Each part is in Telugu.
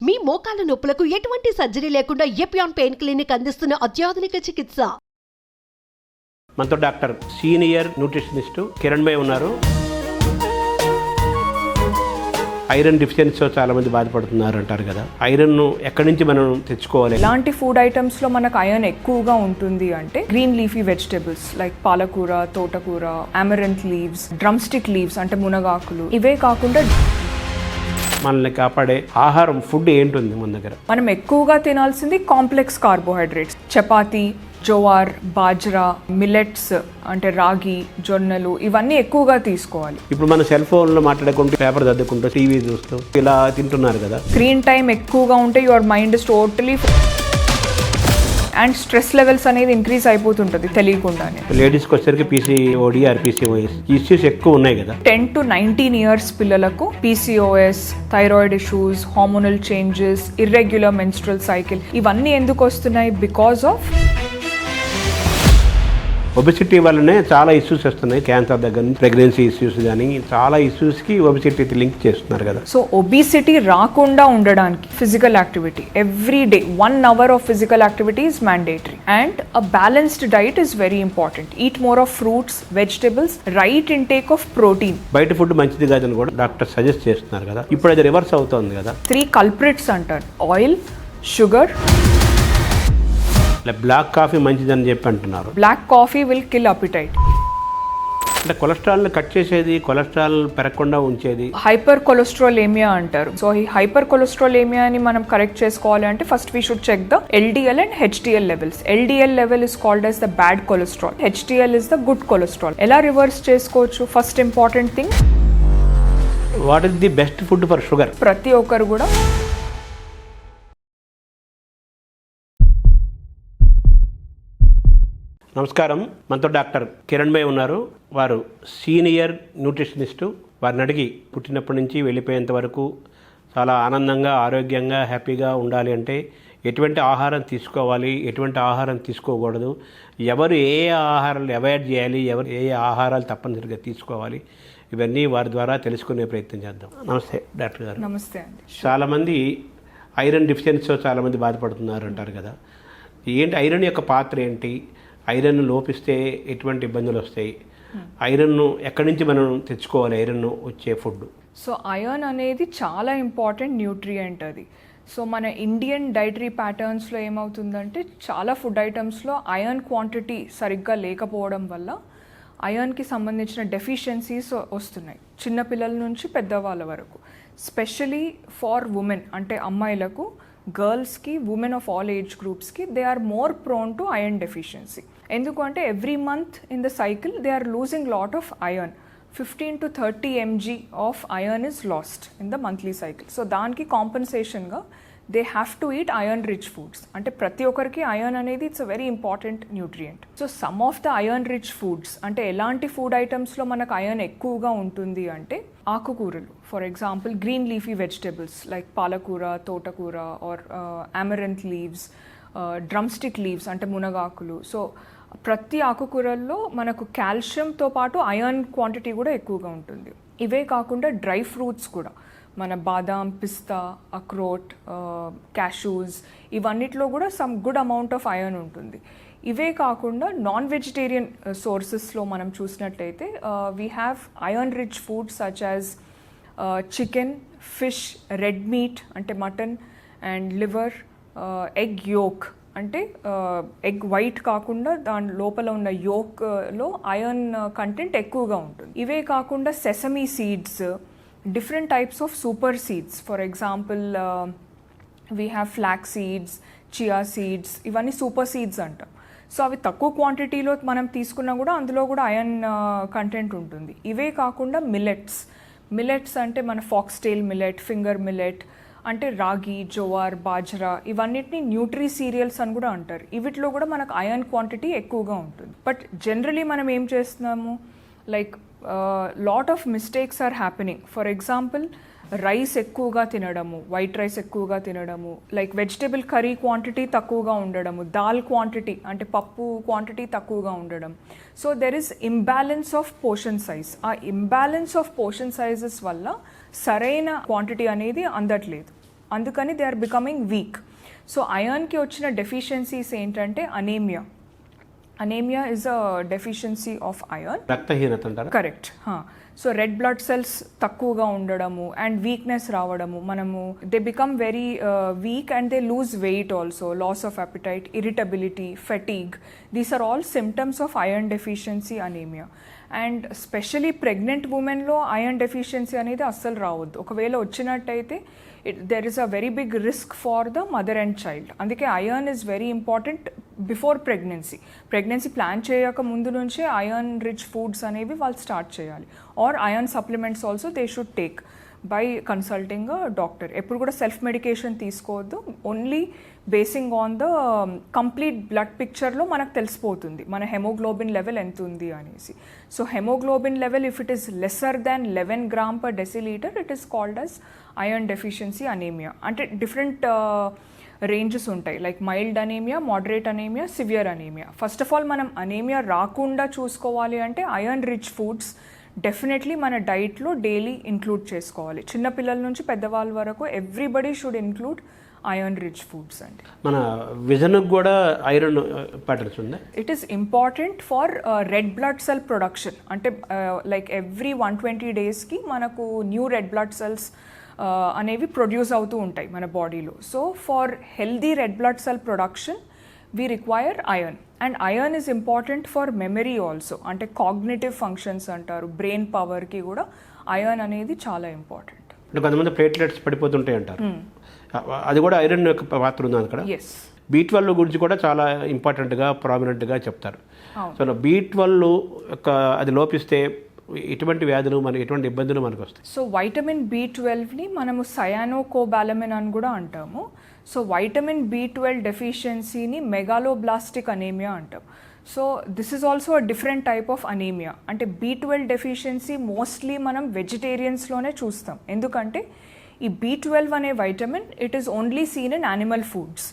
మీ మోకాల నొప్పులకు ఎటువంటి సర్జరీ లేకుండా ఎపియాన్ పెయిన్ క్లినిక్ అందిస్తున్న అత్యాధునిక చికిత్స. మనతో డాక్టర్ సీనియర్ న్యూట్రిషనిస్ట్ కిరణ్ భాయ్ ఉన్నారు. ఐరన్ డెఫిషియన్సీతో చాలా మంది బాధపడుతున్నారు అంటారు కదా, ఐరన్ ఎక్కడి నుంచి మనం తెచ్చుకోవాలి? ఇలాంటి ఫుడ్ ఐటమ్స్ లో మనకు ఐరన్ ఎక్కువగా ఉంటుంది అంటే గ్రీన్ లీఫీ వెజిటబుల్స్ లైక్ పాలకూర, తోటకూర, అమరంత్ లీవ్స్, డ్రమ్ స్టిక్ లీవ్స్ అంటే మునగాకులు. ఇవే కాకుండా మనల్ని కాపాడే ఆహారం ఫుడ్ ఏంటుంది మన దగ్గర? మనం ఎక్కువగా తినాల్సింది complex carbohydrates, chapati, jowar, bajra, millets అంటే రాగి, జొన్నలు, ఇవన్నీ ఎక్కువగా తీసుకోవాలి. ఇప్పుడు మన సెల్ ఫోన్లో మాట్లాడుకుంటూ, పేపర్ చదువుకుంటూ, టీవీ చూస్తూ ఇలా తింటున్నారు కదా. స్క్రీన్ టైం ఎక్కువగా ఉంటే your mind is totally and stress levels అనేది ఇంక్రీజ్ అయిపోతుంటుంది తెలియకుండానే. లేడీస్కి వచ్చేసరికి పీసీఓడి ఆర్ పీసీఓఎస్ ఇష్యూస్ ఎక్కువ ఉన్నాయి కదా. 10 to 19 years పిల్లలకు PCOS, thyroid issues, hormonal changes, irregular menstrual cycle, ఇవన్నీ ఎందుకు వస్తున్నాయి? బికాస్ ఆఫ్ ఒబెసిటీ వల్లనే చాలా ఇష్యూస్ వస్తున్నాయి. క్యాన్సర్ దగ్గర నుంచి ప్రెగ్నెన్సీ ఇష్యూస్ కానీ చాలా ఇష్యూస్కి ఒబెసిటీ లింక్ చేస్తున్నారు కదా. సో ఒబిసిటీ రాకుండా ఉండడానికి physical activity every day 1 hour of physical activity is mandatory and a balanced diet is very important. Eat more of fruits, vegetables, right intake of protein. బయట ఫుడ్ మంచిది కాదని కూడా డాక్టర్ సజెస్ట్ చేస్తున్నారు కదా. ఇప్పుడు అది రివర్స్ అవుతుంది కదా. 3 culprits అంటారు: ఆయిల్, షుగర్. బ్లాక్ కాఫీ మంచిదని చెప్పి అంటున్నారు. Black coffee will kill appetite. అంటే కొలెస్ట్రాల్ని కట్ చేసేది, కొలెస్ట్రాల్ పెరగకుండా ఉంచేది. హైపర్ కొలెస్ట్రాలేమియా అంటారు. సో ఈ హైపర్ కొలెస్ట్రాలేమియాని మనం కరెక్ట్ చేసుకోవాలి అంటే first we should check the LDL and HDL levels. LDL level is called as the bad cholesterol, HDL is the good cholesterol. ఎలా రివర్స్ చేసుకోవచ్చు? First important thing, what is the best food for sugar? ప్రతి ఒక్కరు కూడా నమస్కారం, మనతో డాక్టర్ కిరణ్ భాయ్ ఉన్నారు. వారు సీనియర్ న్యూట్రిషనిస్టు. వారిని అడిగి పుట్టినప్పటి నుంచి వెళ్ళిపోయేంత వరకు చాలా ఆనందంగా, ఆరోగ్యంగా, హ్యాపీగా ఉండాలి అంటే ఎటువంటి ఆహారం తీసుకోవాలి, ఎటువంటి ఆహారం తీసుకోకూడదు, ఎవరు ఏ ఆహారాలు అవాయిడ్ చేయాలి, ఎవరు ఏ ఆహారాలు తప్పనిసరిగా తీసుకోవాలి, ఇవన్నీ వారి ద్వారా తెలుసుకునే ప్రయత్నం చేద్దాం. నమస్తే డాక్టర్ గారు. నమస్తే అండి. చాలామంది ఐరన్ డెఫిషియన్సీతో చాలామంది బాధపడుతున్నారు అంటారు కదా. ఏంటి ఐరన్ యొక్క పాత్ర ఏంటి? ఐరన్ లోపిస్తే ఎటువంటి ఇబ్బందులు వస్తాయి? ఐరన్ను ఎక్కడి నుంచి మనం తెచ్చుకోవాలి? ఐరన్ వచ్చే ఫుడ్. సో ఐరన్ అనేది చాలా ఇంపార్టెంట్ న్యూట్రియంట్ అది. సో మన ఇండియన్ డైటరీ ప్యాటర్న్స్లో ఏమవుతుందంటే చాలా ఫుడ్ ఐటమ్స్లో ఐరన్ క్వాంటిటీ సరిగ్గా లేకపోవడం వల్ల ఐరన్కి సంబంధించిన డెఫిషియన్సీస్ వస్తున్నాయి, చిన్నపిల్లల నుంచి పెద్దవాళ్ళ వరకు. స్పెషలీ ఫార్ ఉమెన్ అంటే అమ్మాయిలకు, గర్ల్స్కి, ఉమెన్ ఆఫ్ ఆల్ ఏజ్ గ్రూప్స్కి they are more prone to iron deficiency. ఎందుకంటే every month in the cycle they are losing lot of iron. 15 to 30 mg of iron is lost in the monthly cycle. So దానికి కాంపెన్సేషన్గా they have to eat iron rich foods. అంటే ప్రతి ఒక్కరికి ఐరన్ అనేది it's a very important nutrient. So some of the iron rich foods అంటే ఎలాంటి ఫుడ్ ఐటమ్స్లో మనకు ఐరన్ ఎక్కువగా ఉంటుంది అంటే ఆకుకూరలు. For example green leafy vegetables like పాలకూర, తోటకూర or amaranth leaves, drum stick leaves అంటే మునగాకులు. సో ప్రతి ఆకుకూరల్లో మనకు కాల్షియంతో పాటు ఐరన్ క్వాంటిటీ కూడా ఎక్కువగా ఉంటుంది. ఇవే కాకుండా డ్రై ఫ్రూట్స్ కూడా, మన బాదాం, పిస్తా, అక్రోట్, క్యాషూస్, ఇవన్నిట్లో కూడా some good amount of iron ఉంటుంది. ఇవే కాకుండా నాన్ వెజిటేరియన్ సోర్సెస్లో మనం చూసినట్లయితే we have iron rich foods such as chicken, fish, red meat అంటే mutton and liver, egg yolk అంటే ఎగ్ వైట్ కాకుండా దాని లోపల ఉన్న యోక్లో ఐరన్ కంటెంట్ ఎక్కువగా ఉంటుంది. ఇవే కాకుండా sesame seeds, different types of super seeds. For example we have flax seeds, chia seeds, ఇవన్నీ సూపర్ సీడ్స్ అంటాం. సో అవి తక్కువ క్వాంటిటీలో మనం తీసుకున్నా కూడా అందులో కూడా ఐరన్ కంటెంట్ ఉంటుంది. ఇవే కాకుండా మిల్లెట్స్ అంటే మన ఫాక్స్టైల్ మిల్లెట్, ఫింగర్ మిల్లెట్ అంటే రాగి, జోవార్, బాజ్రా, ఇవన్నిటిని న్యూట్రీ సీరియల్స్ అని కూడా అంటారు. వీటిలో కూడా మనకు ఐరన్ క్వాంటిటీ ఎక్కువగా ఉంటుంది. బట్ జనరలీ మనం ఏం చేస్తున్నాము, like lot of mistakes are happening. For example rice ఎక్కువగా తినడము, వైట్ రైస్ ఎక్కువగా తినడము, లైక్ వెజిటేబుల్ కర్రీ క్వాంటిటీ తక్కువగా ఉండడము, దాల్ క్వాంటిటీ అంటే పప్పు క్వాంటిటీ తక్కువగా ఉండడం. So there is imbalance of portion size. ఆ ఇంబ్యాలెన్స్ ఆఫ్ పోర్షన్ సైజెస్ వల్ల సరైన క్వాంటిటీ అనేది అందట్లేదు. అందుకని they are becoming weak. So ఐరన్కి వచ్చిన డెఫిషియన్సీస్ ఏంటంటే anaemia. Anaemia is a deficiency of iron. రక్తహీనత అంటారా? Correct. So red blood cells తక్కువగా ఉండడము అండ్ వీక్నెస్ రావడము, మనము they become very weak and they lose weight also, loss of appetite, irritability, fatigue. These are all symptoms of iron deficiency anaemia. And specially pregnant ఉమెన్లో ఐరన్ డెఫిషియన్సీ అనేది అస్సలు రావద్దు. ఒకవేళ వచ్చినట్టయితే there is a very big risk for the mother and child. అందుకే iron is very important before pregnancy. Pregnancy plan చేయక ముందు నుంచే ఐరన్ రిచ్ ఫుడ్స్ అనేవి వాళ్ళు స్టార్ట్ చేయాలి. Or iron supplements also they should take by consulting a doctor. ఎప్పుడు కూడా సెల్ఫ్ మెడికేషన్ తీసుకోవద్దు. Only basing on the complete blood పిక్చర్లో మనకు తెలిసిపోతుంది మన హెమోగ్లోబిన్ లెవెల్ ఎంత ఉంది అనేసి. So haemoglobin level if it is lesser than 11 grams per deciliter it is called as iron deficiency anaemia. అంటే డిఫరెంట్ రేంజెస్ ఉంటాయి, like mild anaemia, moderate anaemia, severe anaemia. First of all మనం అనీమియా రాకుండా చూసుకోవాలి అంటే ఐరన్ రిచ్ ఫుడ్స్ డెఫినెట్లీ మన డైట్లో డైలీ ఇంక్లూడ్ చేసుకోవాలి. చిన్నపిల్లల నుంచి పెద్దవాళ్ళ వరకు everybody should include iron rich foods అండి. మన విజన్కి కూడా ఐరన్ ప్యాటర్న్స్ ఉంది. It is important for red blood cell production. అంటే లైక్ ఎవ్రీ 120 daysకి మనకు న్యూ రెడ్ బ్లడ్ సెల్స్ అనేవి ప్రొడ్యూస్ అవుతూ ఉంటాయి మన బాడీలో. So for healthy red blood cell production we require iron. And iron is important for memory also. అంటే కాగ్నిటివ్ ఫంక్షన్స్ అంటారు, బ్రెయిన్ పవర్కి కూడా ఐరన్ అనేది చాలా ఇంపార్టెంట్. అంటే కొంతమంది ప్లేట్లెట్స్ పడిపోతుంటాయి అంటారు, అది కూడా ఐరన్ యొక్క పాత్ర ఉంది అక్కడ. ఎస్. B12 గురించి కూడా చాలా ఇంపార్టెంట్గా ప్రామినెంట్గా చెప్తారు. సో B12 యొక్క అది లోపిస్తే ఎటువంటి వ్యాధులు మనకి, ఎటువంటి ఇబ్బందులు మనకు వస్తాయి? సో వైటమిన్ B12ని మనము సయానోకోబాలమిన్ అని కూడా అంటాము. సో వైటమిన్ B12 డెఫిషియన్సీని మెగాలోబ్లాస్టిక్ అనీమియా అంటాం. So this is also a different type of anaemia. అంటే B12 డెఫిషియన్సీ మోస్ట్లీ మనం వెజిటేరియన్స్లోనే చూస్తాం. ఎందుకంటే ఈ B12 అనే vitamin it is only seen in animal foods.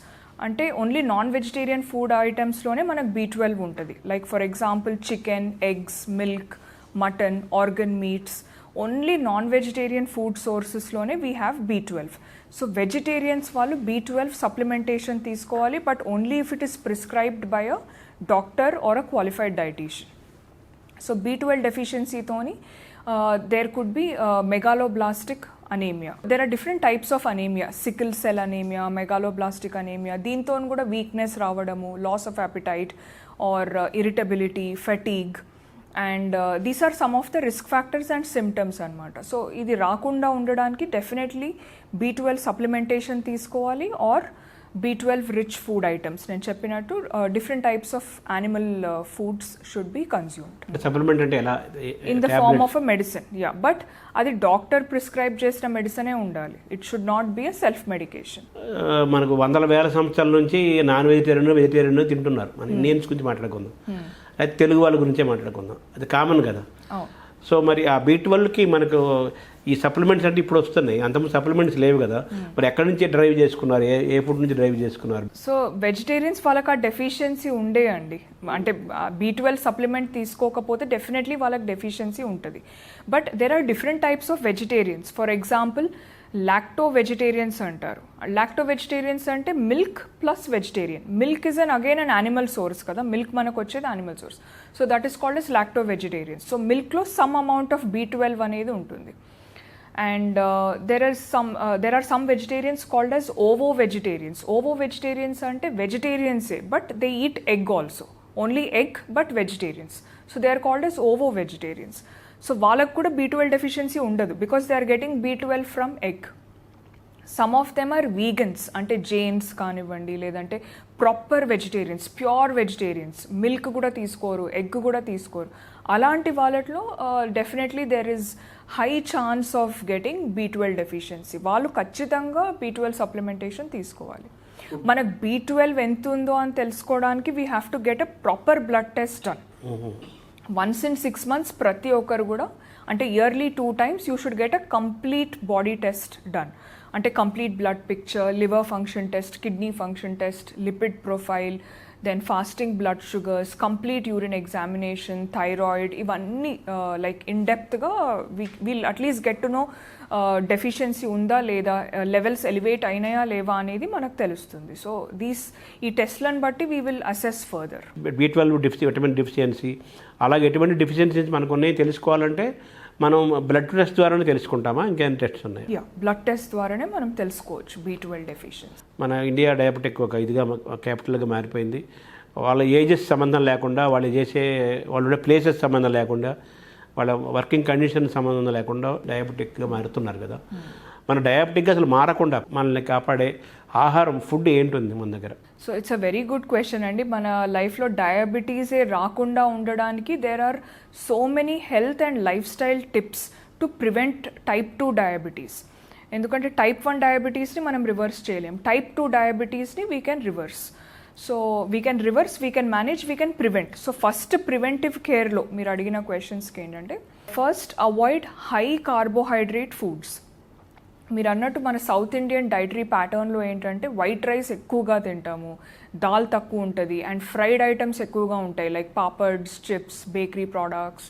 అంటే ఓన్లీ నాన్ వెజిటేరియన్ ఫుడ్ ఐటమ్స్లోనే మనకు B12 ఉంటుంది. Like for example chicken, eggs, milk, mutton, organ meats. Only non vegetarian food సోర్సెస్లోనే we have B12. So vegetarians వాళ్ళు B12 సప్లిమెంటేషన్ తీసుకోవాలి, but only if it is prescribed by a doctor or a qualified dietitian. So B12 డెఫిషియన్సీతోని there could be megaloblastic anaemia. There are different types of anaemia, sickle cell anaemia, megaloblastic anaemia. దీంతో కూడా వీక్నెస్ రావడము, loss of appetite or irritability, fatigue. And these are some of the risk factors and symptoms అనమాట. సో ఇది రాకుండా ఉండడానికి డెఫినెట్లీ B12 సప్లిమెంటేషన్ తీసుకోవాలి or B12 rich food items. నేను చెప్పినట్టు different types of animal foods should be consumed. Supplement అంటే ఎలా? In the form of a medicine. Yeah, but అది డాక్టర్ ప్రిస్క్రైబ్ చేసిన మెడిసినే ఉండాలి. It should not be a self medication. మనకు వందల వేల సంవత్సరాల నుంచి నాన్ వెజిటేరియన్ తింటున్నారు. మన ఇండియన్స్ గురించి మాట్లాడుకుందాం, అయితే తెలుగు వాళ్ళ గురించే మాట్లాడుకుందాం. అది కామన్ కదా. సో మరి ఆ B12కి మనకు ఈ సప్లిమెంట్స్ అంటే ఇప్పుడు వస్తున్నాయి, అంతకుముందు సప్లిమెంట్స్ లేవు కదా. మరి ఎక్కడి నుంచి డ్రైవ్ చేసుకున్నారు, ఏ ఫుడ్ నుంచి డ్రైవ్ చేసుకున్నారు? సో వెజిటేరియన్స్ వాళ్ళకి ఆ డెఫిషియన్సీ ఉండే అండి. అంటే B12 సప్లిమెంట్ తీసుకోకపోతే డెఫినెట్లీ వాళ్ళకి డెఫిషియన్సీ ఉంటుంది. But there are different types of vegetarians. For example lacto vegetarians అంటారు. లాక్టో వెజిటేరియన్స్ అంటే milk plus vegetarian. Milk is again an animal source కదా, మిల్క్ మనకు వచ్చేది animal source. So that is called as lacto vegetarians. So మిల్క్లో సమ్ అమౌంట్ ఆఫ్ B12 అనేది ఉంటుంది. And there are some vegetarians called as ovo vegetarians. Ovo vegetarians ante vegetarians, but they eat egg also. Only egg, but vegetarians. So they are called as ovo vegetarians. So వాళ్ళకు కూడా B12 deficiency ఉండదు because they are getting B12 from egg. Some of them are vegans, అంటే జైన్స్ కానివ్వండి, లేదంటే proper vegetarians, pure vegetarians, milk కూడా తీసుకోరు, ఎగ్ కూడా తీసుకోరు. అలాంటి వాళ్ళలో definitely there is high chance of getting B12 deficiency. వాళ్ళు ఖచ్చితంగా B12 సప్లిమెంటేషన్ తీసుకోవాలి. మనకు B12 ఎంత ఉందో అని తెలుసుకోవడానికి we have to get a proper blood test done. Once in 6 months ప్రతి ఒక్కరు కూడా, అంటే yearly 2 times you should get a complete body test done. అంటే complete blood picture, liver function test, kidney function test, lipid profile, then fasting blood sugars, complete urine examination, thyroid, ఇవన్నీ లైక్ ఇన్ డెప్త్గా we'll at least get to know deficiency ఉందా లేదా, లెవెల్స్ ఎలివేట్ అయినాయా లేవా అనేది మనకు తెలుస్తుంది. సో ఈ టెస్ట్లను బట్టి we will assess further. B12 vitamin deficiency, అలాగే ఎటువంటి డెఫిషియన్సీస్ మనకు ఉన్నాయి తెలుసుకోవాలంటే మనం బ్లడ్ టెస్ట్ ద్వారానే తెలుసుకుంటామా, ఇంకేం టెస్ట్స్ ఉన్నాయి? బ్లడ్ టెస్ట్ ద్వారానే మనం తెలుసుకోవచ్చు B12 డెఫిషియన్సీ. మన ఇండియా డయాబెటిక్ ఒక ఇదిగా క్యాపిటల్గా మారిపోయింది. వాళ్ళ ఏజెస్ సంబంధం లేకుండా, వాళ్ళు ప్లేసెస్ సంబంధం లేకుండా, వాళ్ళ వర్కింగ్ కండిషన్ సంబంధం లేకుండా డయాబెటిక్గా మారుతున్నారు కదా. మన డయాబెటిక్గా అసలు మారకుండా మనల్ని కాపాడే ఆహారం, ఫుడ్ ఏంటుంది మన దగ్గర? So it's a very good question అండి. మన లైఫ్లో డయాబెటీసే రాకుండా ఉండడానికి there are so many health and life style tips to prevent type 2 diabetes. ఎందుకంటే టైప్ 1 డయాబెటీస్ని మనం రివర్స్ చేయలేం, టైప్ 2 డయాబెటీస్ని we can reverse. So we can reverse, we can manage, we can prevent. So first preventive కేర్లో మీరు అడిగిన క్వశ్చన్స్కి ఏంటంటే, first avoid high carbohydrate foods. మీరు అన్నట్టు మన సౌత్ ఇండియన్ డైటరీ ప్యాటర్న్లో ఏంటంటే వైట్ రైస్ ఎక్కువగా తింటాము, దాల్ తక్కువ ఉంటుంది, అండ్ ఫ్రైడ్ ఐటమ్స్ ఎక్కువగా ఉంటాయి like papads, chips, bakery products,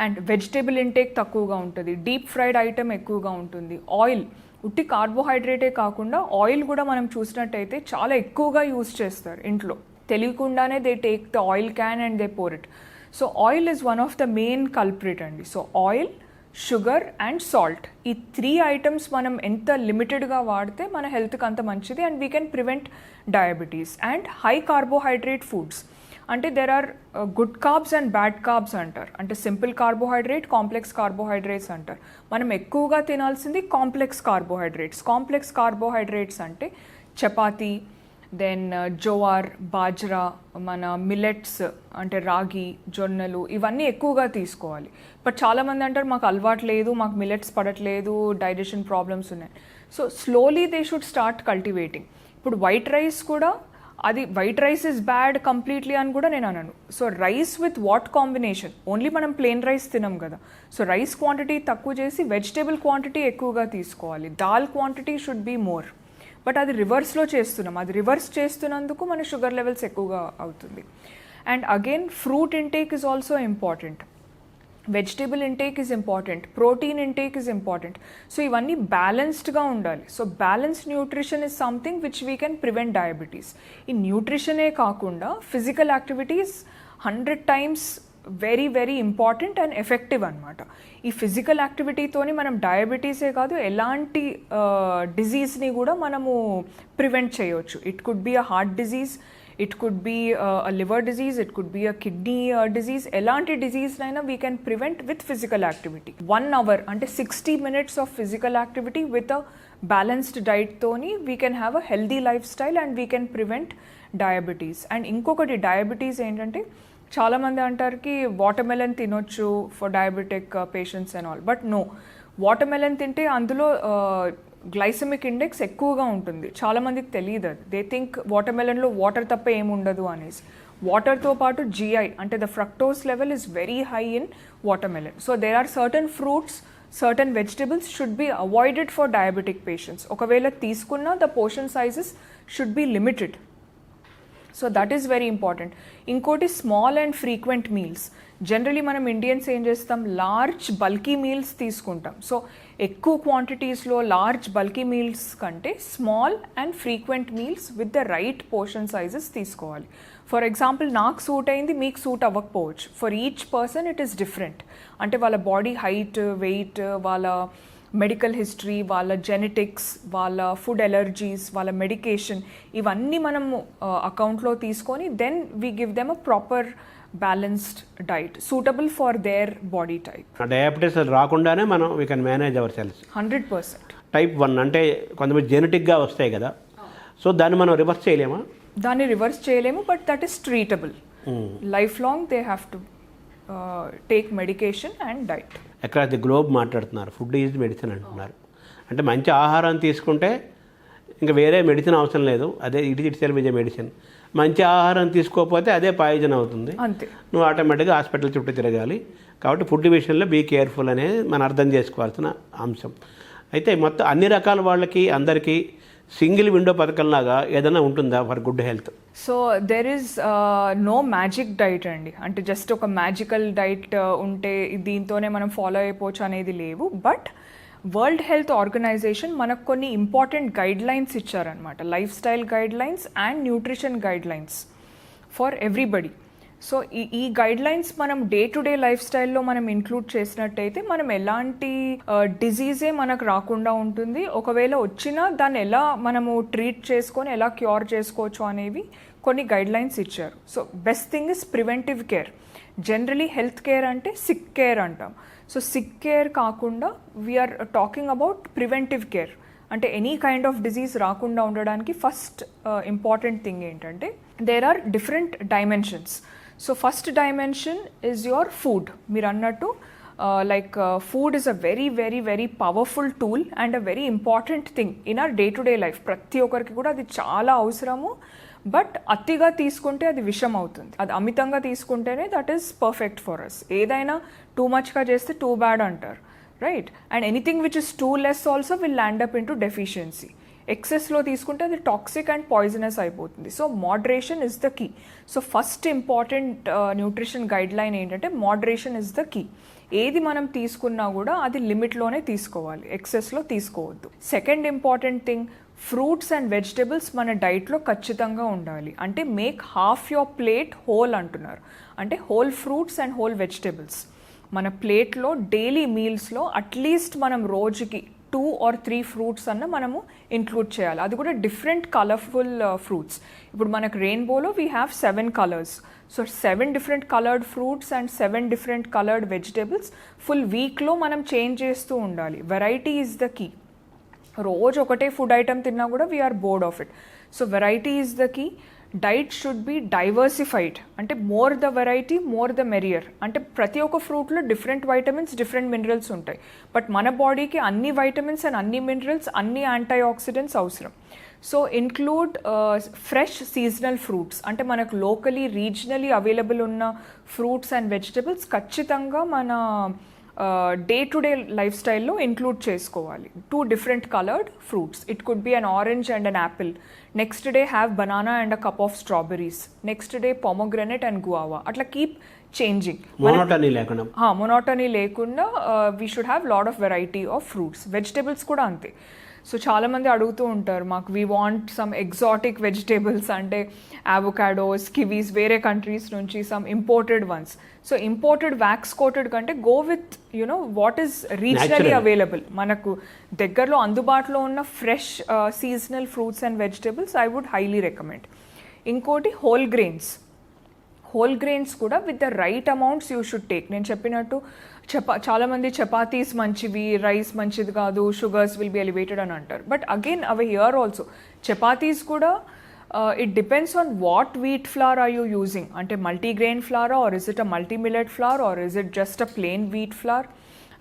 and vegetable intake తక్కువగా ఉంటుంది, డీప్ ఫ్రైడ్ ఐటమ్ ఎక్కువగా ఉంటుంది. ఆయిల్, ఉట్టి కార్బోహైడ్రేటే కాకుండా ఆయిల్ కూడా మనం చూసినట్టయితే చాలా ఎక్కువగా యూజ్ చేస్తారు ఇంట్లో, తెలియకుండానే they take the oil can and they pour it. So oil is one of the main culprit అండి. So oil, sugar and salt, ఈ 3 ఐటమ్స్ మనం ఎంత లిమిటెడ్గా వాడితే మన హెల్త్కి అంత మంచిది, and we can prevent diabetes. And high carbohydrate foods అంటే there are good carbs and bad carbs అంటారు. అంటే సింపుల్ కార్బోహైడ్రేట్, కాంప్లెక్స్ కార్బోహైడ్రేట్స్ అంటారు. మనం ఎక్కువగా తినాల్సింది కాంప్లెక్స్ కార్బోహైడ్రేట్స్. కాంప్లెక్స్ కార్బోహైడ్రేట్స్ అంటే చపాతీ, దెన్ జోవార్, బాజ్రా, మన మిల్లెట్స్ అంటే రాగి, జొన్నలు, ఇవన్నీ ఎక్కువగా తీసుకోవాలి. బట్ చాలామంది అంటారు మాకు అలవాటు లేదు, మాకు మిల్లెట్స్ పడట్లేదు, డైజెషన్ ప్రాబ్లమ్స్ ఉన్నాయి. So slowly they should start cultivating. ఇప్పుడు వైట్ రైస్ కూడా, అది white rice is bad completely అని కూడా నేను అనను. So rice with what combination, only మనం ప్లెయిన్ రైస్ తినం కదా. సో రైస్ క్వాంటిటీ తక్కువ చేసి వెజిటేబుల్ క్వాంటిటీ ఎక్కువగా తీసుకోవాలి. Dal quantity should be more. But అది రివర్స్లో చేస్తున్నాం, అది రివర్స్ చేస్తున్నందుకు మన షుగర్ లెవెల్స్ ఎక్కువగా అవుతుంది. And again fruit intake is also important, vegetable intake is important, protein intake is important. So ఇవన్నీ బ్యాలెన్స్డ్గా ఉండాలి. So balanced nutrition is something which we can prevent diabetes. ఈ న్యూట్రిషనే కాకుండా physical activities 100 times very very important and effective అనమాట. ఈ ఫిజికల్ యాక్టివిటీతోని మనం డయాబెటీసే కాదు, ఎలాంటి డిజీజ్ని కూడా మనము ప్రివెంట్ చేయవచ్చు. It could be a heart disease, it could be a liver disease, it could be a kidney disease. ఎలాంటి డిజీజ్నైనా we can prevent with physical activity. 1 hour అంటే 60 minutes of physical activity with a balanced డైట్తోని we can have a healthy life style and we can prevent diabetes. And ఇంకొకటి డయాబెటీస్ ఏంటంటే, చాలామంది అంటారుకి వాటర్ మెలన్ తినొచ్చు for diabetic patients and all, but no, water melon తింటే అందులో గ్లైసెమిక్ ఇండెక్స్ ఎక్కువగా ఉంటుంది. చాలామందికి తెలియదు అది. దే థింక్ వాటర్ మెలన్లో వాటర్ తప్ప ఏముండదు అనేసి. వాటర్తో పాటు GI అంటే the fructose level is very high in water melon. So there are certain fruits, certain vegetables should be avoided for diabetic patients. ఒకవేళ తీసుకున్న the portion sizes should be limited. So that is very important. ఇంకోటి small and frequent meals. Generally మనం ఇండియన్స్ ఏం చేస్తాం, లార్జ్ బల్కీ మీల్స్ తీసుకుంటాం. సో ఎక్కువ క్వాంటిటీస్లో లార్జ్ బల్కీ మీల్స్ కంటే small and frequent meals with the right portion sizes తీసుకోవాలి. ఫర్ ఎగ్జాంపుల్ నాకు సూట్ అయింది, మీకు సూట్ అవ్వకపోవచ్చు. For each person it is different. అంటే వాళ్ళ బాడీ హైట్, వెయిట్, వాళ్ళ మెడికల్ హిస్టరీ, వాళ్ళ జెనెటిక్స్, వాళ్ళ ఫుడ్ ఎలర్జీస్, వాళ్ళ మెడికేషన్, ఇవన్నీ మనము అకౌంట్లో తీసుకొని then we give them a proper balanced diet suitable for their body type. Diabetes రాకుండానే మనం we can manage hour cells. 100%. Type 1 అంటే కొంతమంది జెనెటిక్గా వస్తాయి కదా, సో దాన్ని మనం రివర్స్ చేయలేమా? దాన్ని రివర్స్ చేయలేము, but that is treatable. Life long they have to take medication and diet. Across the globe మాట్లాడుతున్నారు, ఫుడ్ ఈజ్ మెడిసిన్ అంటున్నారు. అంటే మంచి ఆహారం తీసుకుంటే ఇంకా వేరే మెడిసిన్ అవసరం లేదు, అదే it self is a medicine. మంచి ఆహారం తీసుకోకపోతే అదే పాయిజన్ అవుతుంది, అంతే. నువ్వు ఆటోమేటిక్గా హాస్పిటల్ చుట్టూ తిరగాలి. కాబట్టి ఫుడ్ విషయంలో బీ కేర్ఫుల్ అనేది మనం అర్థం చేసుకోవాల్సిన అంశం. అయితే మొత్తం అన్ని రకాల వాళ్ళకి అందరికీ సింగిల్ విండో పథకంలాగా ఏదైనా ఉంటుందా for good health? So there is no magic diet అండి, అంటే జస్ట్ ఒక మ్యాజికల్ డైట్ ఉంటే దీంతోనే మనం ఫాలో అయిపోవచ్చు అనేది లేవు. బట్ వరల్డ్ హెల్త్ ఆర్గనైజేషన్ మనకు కొన్ని ఇంపార్టెంట్ గైడ్ లైన్స్ ఇచ్చారనమాట, life style guide lines and nutrition guide lines for everybody. So ఈ గైడ్ లైన్స్ మనం డే టు డే లైఫ్ స్టైల్లో మనం ఇంక్లూడ్ చేసినట్టయితే మనం ఎలాంటి డిజీజే మనకు రాకుండా ఉంటుంది. ఒకవేళ వచ్చినా దాన్ని ఎలా మనము ట్రీట్ చేసుకొని ఎలా క్యూర్ చేసుకోవచ్చు అనేవి కొన్ని గైడ్ లైన్స్ ఇచ్చారు. So best thing is preventive care. Generally health care అంటే సిక్ కేర్ అంటాం. సో సిక్ కేర్ కాకుండా we're talking about preventive care. అంటే ఎనీ కైండ్ ఆఫ్ డిజీజ్ రాకుండా ఉండడానికి ఫస్ట్ ఇంపార్టెంట్ థింగ్ ఏంటంటే there are different dimensions. So first dimension is your food. మీరు అన్నట్టు food is a very very very powerful tool and a very important thing in our day to day life. ప్రతి ఒక్కరికి కూడా అది చాలా అవసరము. బట్ అతిగా తీసుకుంటే అది విషం అవుతుంది, అది అమితంగా తీసుకుంటేనే that is perfect for us. ఏదైనా టూ మచ్గా చేస్తే టూ బ్యాడ్ అంటారు, right? And anything which is too less also will land up in to deficiency. ఎక్సెస్లో తీసుకుంటే అది టాక్సిక్ అండ్ పాయిజనస్ అయిపోతుంది. So moderation is the key. So first important nutrition guideline ఏంటంటే మోడరేషన్ ఇస్ ద కీ. ఏది మనం తీసుకున్నా కూడా అది లిమిట్లోనే తీసుకోవాలి, ఎక్సెస్లో తీసుకోవద్దు. Second important thing, fruits and vegetables మన డైట్లో ఖచ్చితంగా ఉండాలి. అంటే make half your plate whole అంటున్నారు, అంటే whole fruits and whole vegetables మన ప్లేట్లో డైలీ మీల్స్లో అట్లీస్ట్ మనం రోజుకి 2 or 3 ఫ్రూట్స్ అన్న మనము ఇంక్లూడ్ చేయాలి. అది కూడా డిఫరెంట్ కలర్ఫుల్ ఫ్రూట్స్. ఇప్పుడు మనకు రెయిన్బోలో we have 7 colours. So 7 different coloured fruits and 7 different coloured vegetables full వీక్లో మనం చేంజ్ చేస్తూ ఉండాలి. Variety is the key. రోజు ఒకటే ఫుడ్ ఐటమ్ తిన్నా కూడా we are bored of it. So variety is the key. Diet should be diversified, అంటే more the variety more the merrier. అంటే ప్రతి ఒక్క ఫ్రూట్లో డిఫరెంట్ వైటమిన్స్ డిఫరెంట్ మినరల్స్ ఉంటాయి. బట్ మన బాడీకి అన్ని వైటమిన్స్ అండ్ అన్ని మినరల్స్ అన్ని యాంటీ ఆక్సిడెంట్స్ అవసరం. So include fresh seasonal fruits, అంటే మనకు లోకలీ రీజనలీ అవైలబుల్ ఉన్న ఫ్రూట్స్ అండ్ వెజిటబుల్స్ ఖచ్చితంగా మన డే టు డే లైఫ్ స్టైల్లో ఇంక్లూడ్ చేసుకోవాలి. 2 different coloured fruits, it could be an orange and an apple. Next day have banana and a cup of strawberries. Next day pomegranate and guava. అట్లా కీప్ చేంజింగ్. మొనోటనీ లేకుండా we should have lot of variety of fruits. Vegetables కూడా అంతే. సో చాలామంది అడుగుతూ ఉంటారు, మాకు we want some exotic vegetables, అంటే అవొకాడోస్, కివీస్ వేరే కంట్రీస్ నుంచి, some imported ones. So imported wax coated కంటే go with you know what is regionally available. మనకు దగ్గరలో అందుబాటులో ఉన్న fresh seasonal fruits and vegetables I would highly recommend. ఇంకోటి హోల్ గ్రెయిన్స్. హోల్ గ్రెయిన్స్ కూడా with the right amounts you should take. నేను చెప్పినట్టు చాలామంది చపాతీస్ మంచివి, రైస్ మంచిది కాదు, షుగర్స్ విల్ బి ఎలివేటెడ్ అని అంటారు. బట్ అగైన్ అవి హియర్ ఆల్సో చపాతీస్ కూడా it depends on what wheat flour are you using. అంటే మల్టీగ్రెయిన్ ఫ్లారా, or is it a multi millet flour, or is it just a plain wheat flour?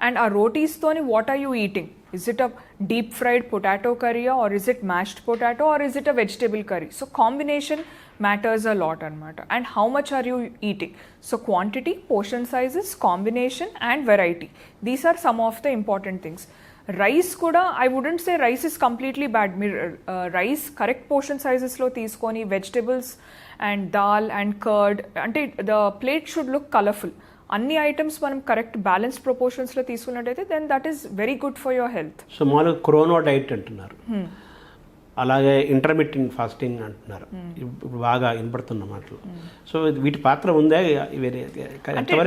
And ఆ రోటీస్తోని what are you eating? Is it a deep fried potato curry, or is it mashed potato, or is it a vegetable curry? So combination matters a lot anamata. And how much are you eating? So quantity, portion sizes, combination and variety. These are some of the important things. Rice kuda, I wouldn't say rice is completely bad. Rice correct portion sizes lo teeskoni, vegetables and dal and curd, ante the plate should look colorful. అన్ని ఐటమ్స్ మనం కరెక్ట్ బ్యాలెన్స్ ప్రపోర్షన్స్లో తీసుకున్నట్టయితే then that is very good for your health. So మామూలుగా క్రోనో డైట్ అంటున్నారు, అలాగే ఇంటర్మిటెంట్ ఫాస్టింగ్ అంటున్నారు, ఇప్పుడు బాగా వినపడుతున్న మాటలు. సో వీటి పాత్ర ఉందా?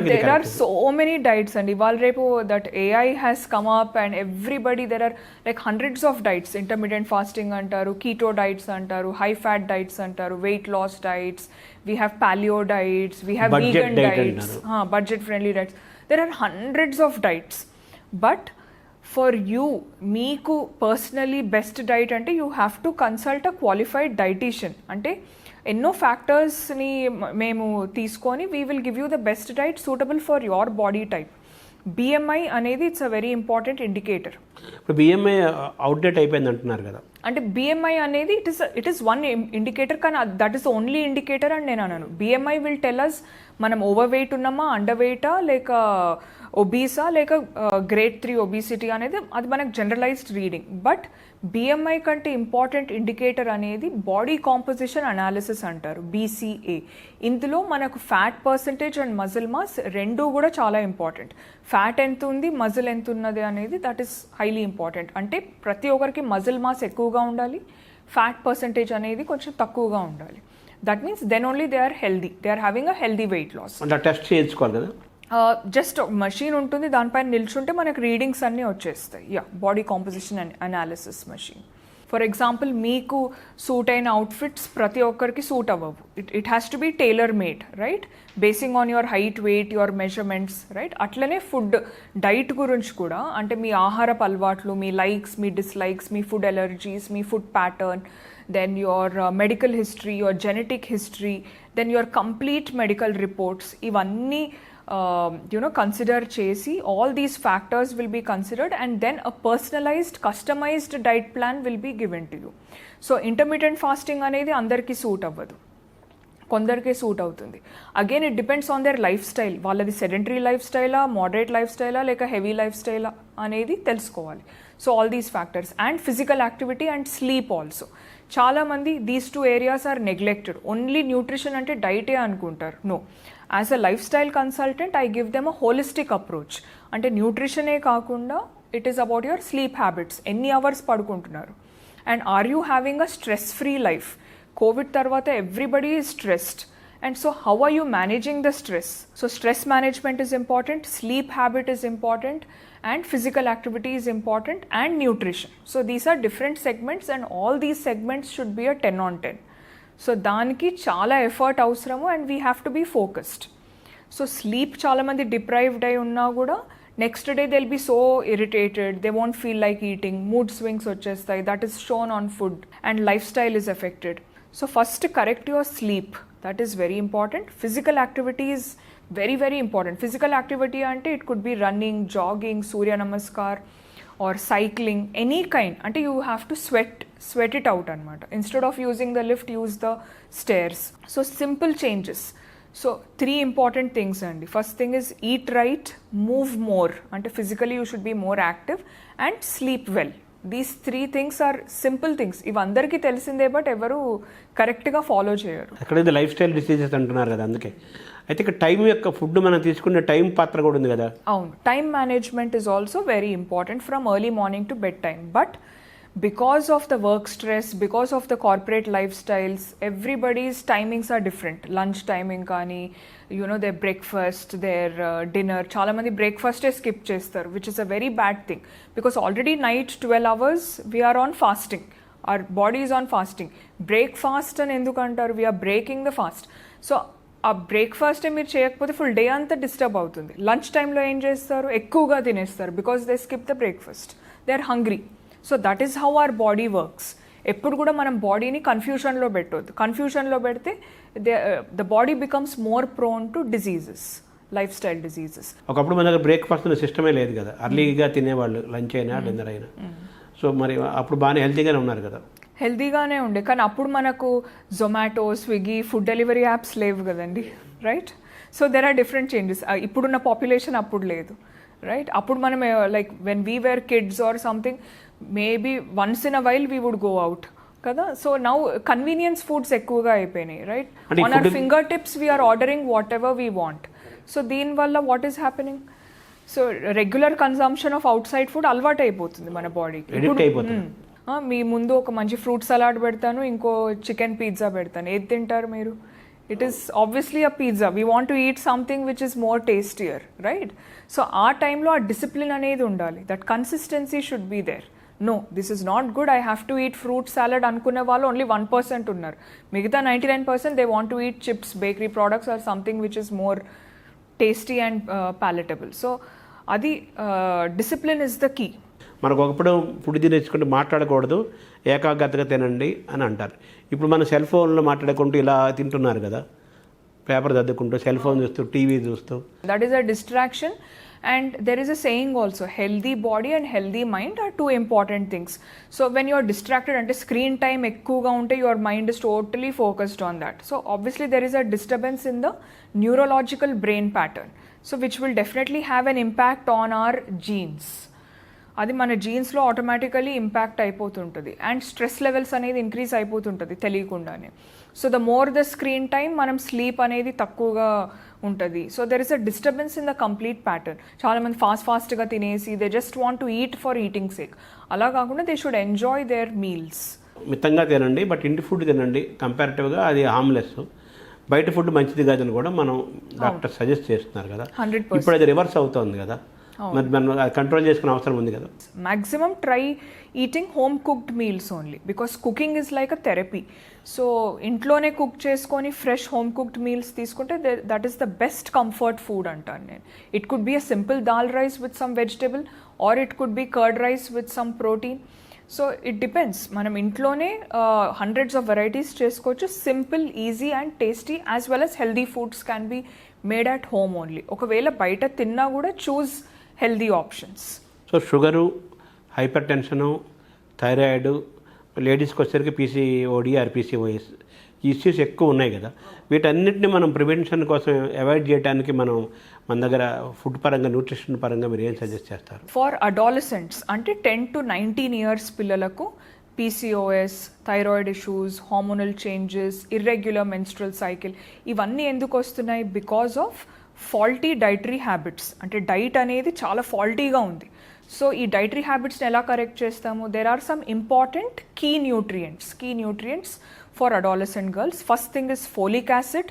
There are so many diets అండి. ఇవాళ రేపు that AI has come up and everybody there are like hundreds of diets. Intermittent fasting అంటారు, కీటో డైట్స్ అంటారు, హై ఫ్యాట్ డైట్స్ అంటారు, weight loss diets, we have paleo diets, we have vegan diets, budget friendly diets. There are hundreds of diets, but for you, meeku personally best diet ante you have to consult a qualified dietitian. Ante ఎన్నో ఫ్యాక్టర్స్ని మేము తీసుకొని we will give you the best diet suitable for your body type. BMI అనేది it's a very important indicator. ఇప్పుడు BMI అవుట్డేట్ అయిపోయింది అంటున్నారు కదా. అంటే BMI అనేది ఇట్ ఈస్ వన్ ఇండికేటర్, కానీ దట్ ఈస్ ఓన్లీ ఇండికేటర్ అని నేను అన్నాను. BMI విల్ టెల్ అస్ మనం ఓవర్ వెయిట్ ఉన్నామా, అండర్ వెయిటా, లేక ఒబీసా, లేక గ్రేడ్ 3 ఒబీసిటీ అనేది అది మనకు జనరలైజ్డ్ రీడింగ్. బట్ BMI కంటే ఇంపార్టెంట్ ఇండికేటర్ అనేది బాడీ కాంపోజిషన్ అనాలిసిస్ అంటారు, BCA. ఇందులో మనకు fat percentage and muscle mass రెండూ కూడా చాలా ఇంపార్టెంట్. ఫ్యాట్ ఎంత ఉంది, మజిల్ ఎంత ఉన్నది అనేది దట్ ఈస్ హైలీ ఇంపార్టెంట్. అంటే ప్రతి ఒక్కరికి మజిల్ మాస్ ఎక్కువగా ఉండాలి, ఫ్యాట్ పర్సంటేజ్ అనేది కొంచెం తక్కువగా ఉండాలి. That means then only they are healthy, they are having a healthy weight loss. అంటే టెస్ట్ చేయించుకోవాలి కదా? జస్ట్ మషీన్ ఉంటుంది, దానిపైన నిల్చుంటే మనకు రీడింగ్స్ అన్నీ వచ్చేస్తాయి. Body composition and analysis machine. For example మీకు సూట్ అయిన అవుట్ఫిట్స్ ప్రతి ఒక్కరికి సూట్ అవ్వవు. It has to be tailor made, right, basing on your height, weight, your measurements, right. అట్లనే ఫుడ్ డైట్ గురించి కూడా, అంటే మీ ఆహారపు అలవాట్లు, మీ లైక్స్, మీ డిస్లైక్స్, మీ ఫుడ్ ఎలర్జీస్, మీ food pattern, then your medical history, your genetic history, then your complete medical reports, ivanni consider chesi, all these factors will be considered, and then a personalized, customized diet plan will be given to you. So intermittent fasting anedi andarki suit avvadu, కొందరికే సూట్ అవుతుంది. Again it depends on their lifestyle. వాళ్ళది సెడెంటరీ లైఫ్ స్టైలా, మోడరేట్ లైఫ్ స్టైలా, లేక హెవీ లైఫ్ స్టైలా అనేది తెలుసుకోవాలి. So all these factors and physical activity and sleep also. చాలామంది these 2 areas are neglected. Only nutrition అంటే డైటే అనుకుంటారు. No, as a lifestyle consultant I give them a holistic approach. అంటే న్యూట్రిషనే కాకుండా it is about your sleep habits, ఎన్ని hours పడుకుంటున్నారు, and are you having a stress free life. Covid తర్వాత everybody is stressed, and so how are you managing the stress? So stress management is important, sleep habit is important, and physical activity is important, and nutrition. So these are different segments, and all these segments should be a 10 on 10. So daniki chala effort avasaramu, and we have to be focused. So sleep chala mandi deprived ayi unna kuda next day they'll be so irritated, they won't feel like eating, mood swings vachestayi, that is shown on food, and lifestyle is affected. So first correct your sleep, that is very important. Physical activity is very very important. Physical activity ante it could be running, jogging, surya namaskar, or cycling, any kind. Ante you have to sweat it out anamata. Instead of using the lift, use the stairs. So simple changes. So 3 important things andi. First thing is eat right, move more, ante physically you should be more active, and sleep well. These 3 things are simple things. ఇవి అందరికీ తెలిసిందే, బట్ ఎవరు కరెక్ట్గా ఫాలో చేయరు. అక్కడైతే లైఫ్ స్టైల్ డిసీజెస్ అంటున్నారు కదా, అందుకే. అయితే ఇక్కడ టైం యొక్క ఫుడ్ మనం తీసుకునే టైం పాత్ర కూడా ఉంది కదా. అవును, time management is also very important from early morning to bed time. But because of the work stress, because of the corporate lifestyles, everybody's timings are different. Lunch timing kani, their breakfast, their dinner, chaala mandi breakfast skip chestaru, which is a very bad thing, because already night 12 hours we are on fasting, our body is on fasting. Breakfast అని ఎందుకు అంటారు? we are breaking the fast. So ఆ బ్రేక్ఫాస్ట్ మీరు చేయకపోతే ఫుల్ డే అంతా డిస్టర్బ్ అవుతుంది. లంచ్ టైంలో ఏం చేస్తారు? ఎక్కువగా తినేస్తారు, because they skip the breakfast, they are hungry. So that is how our body works. ఎప్పుడు కూడా మనం బాడీని కన్ఫ్యూషన్లో పెట్టవద్దు. కన్ఫ్యూషన్లో పెడితే the body becomes more prone to diseases, lifestyle diseases. ఒకప్పుడు మన దగ్గర బ్రేక్ఫాస్ట్ సిస్టమే లేదు కదా, అర్లీగా తినేవాళ్ళు, లంచ్ అయినా డిన్నర్ అయినా. సో మరి అప్పుడు బాగానే హెల్తీగానే ఉన్నారు కదా. హెల్తీగానే ఉండే, కానీ అప్పుడు మనకు Zomato, Swiggy, food delivery apps లేవు కదండి, right? So there are different changes. ఇప్పుడున్న పాపులేషన్ అప్పుడు లేదు, రైట్? అప్పుడు మనం like when we were kids or something, maybe once in a while we would go out కదా. సో నౌ కన్వీనియన్స్ ఫుడ్స్ ఎక్కువగా అయిపోయినాయి, right? On our fingertips we are ordering whatever we want. So దీనివల్ల what is happening? So regular consumption of outside food అలవాటు అయిపోతుంది మన బాడీకి. మీ ముందు ఒక మంచి ఫ్రూట్ సలాడ్ పెడతాను, ఇంకో చికెన్ పిజ్జా పెడతాను, ఏది తింటారు మీరు? It is obviously a pizza. We want to eat something which is more tastier, right? So ఆ టైంలో ఆ డిసిప్లిన్ అనేది ఉండాలి, that consistency should be there. No, this is not good, I have to eat fruit salad అనుకునే వాళ్ళు ఓన్లీ 1% ఉన్నారు. మిగతా 99% they want to eat chips, bakery products or something which is more tasty and palatable. So అది డిసిప్లిన్ ఇస్ ద కీ. మనకు ఒకప్పుడు ఫుడ్ తినేసుకుంటూ మాట్లాడకూడదు, ఏకాగ్రతగా తినండి అని అంటారు. ఇప్పుడు మన సెల్ ఫోన్లో మాట్లాడుకుంటూ ఇలా తింటున్నారు కదా, పేపర్ చదువుకుంటూ, సెల్ ఫోన్ చూస్తూ, టీవీ చూస్తూ. That is a distraction. And there is a saying also, healthy body and healthy mind are 2 important things. So when you are distracted, ante screen time ekkuva unte, your mind is totally focused on that. So obviously there is a disturbance in the neurological brain pattern, so which will definitely have an impact on our genes. అది మన జీన్స్లో ఆటోమేటికలీ ఇంపాక్ట్ అయిపోతుంటుంది అండ్ స్ట్రెస్ లెవెల్స్ అనేది ఇంక్రీజ్ అయిపోతుంటుంది తెలియకుండానే. So the more the screen time మనం స్లీప్ అనేది తక్కువగా ఉంటుంది. So there is a disturbance in the complete pattern. చాలామంది ఫాస్ట్గా తినేసి they just want to eat for eating sake. అలా కాకుండా they should enjoy their meals. మితంగా తినండి, బట్ ఇంటి ఫుడ్ తినండి. కంపారిటివ్గా అది హార్మ్లెస్. బయట ఫుడ్ మంచిది కాదని కూడా మనం డాక్టర్ సజెస్ట్ చేస్తున్నారు కదా. 100%. ఇప్పుడు అది రివర్స్ అవుతుంది కదా, మరి మనం కంట్రోల్ చేసుకునే అవసరం ఉంది కదా. Maximum try eating home cooked meals only because cooking is like a therapy. So ఇంట్లోనే కుక్ చేసుకొని ఫ్రెష్ హోమ్ కుక్డ్ మీల్స్ తీసుకుంటే that is the best comfort food అంటాను నేను. It could be a simple dal rice with some vegetable are it could B curd rice with some protein. So it depends. మనం ఇంట్లోనే హండ్రెడ్స్ ఆఫ్ వెరైటీస్ చేసుకోవచ్చు. Simple, easy and tasty as well as healthy foods can be made at home only. ఒకవేళ బయట తిన్నా కూడా చూస్ healthy options. So sugar, hyper tension, thyroid, లేడీస్కి వచ్చేసరికి పీసీఓడి ఆర్ పీసీఓఎస్, ఈ ఇష్యూస్ ఎక్కువ ఉన్నాయి కదా. వీటన్నిటిని మనం ప్రివెన్షన్ కోసం అవాయిడ్ చేయడానికి మన దగ్గర ఫుడ్ పరంగా, న్యూట్రిషన్ పరంగా మీరు ఏం సజెస్ట్ చేస్తారు? ఫర్ అడాలసెంట్స్ అంటే 10 to 19 years పిల్లలకు PCOS, thyroid issues, hormonal changes, irregular menstrual cycle ఇవన్నీ ఎందుకు వస్తున్నాయి? Because of faulty dietary habits. అంటే డైట్ అనేది చాలా ఫాల్టీగా ఉంది. సో ఈ డైటరీ హ్యాబిట్స్ని ఎలా కరెక్ట్ చేస్తాము? There are some important key nutrients for adolescent girls. First thing is folic acid.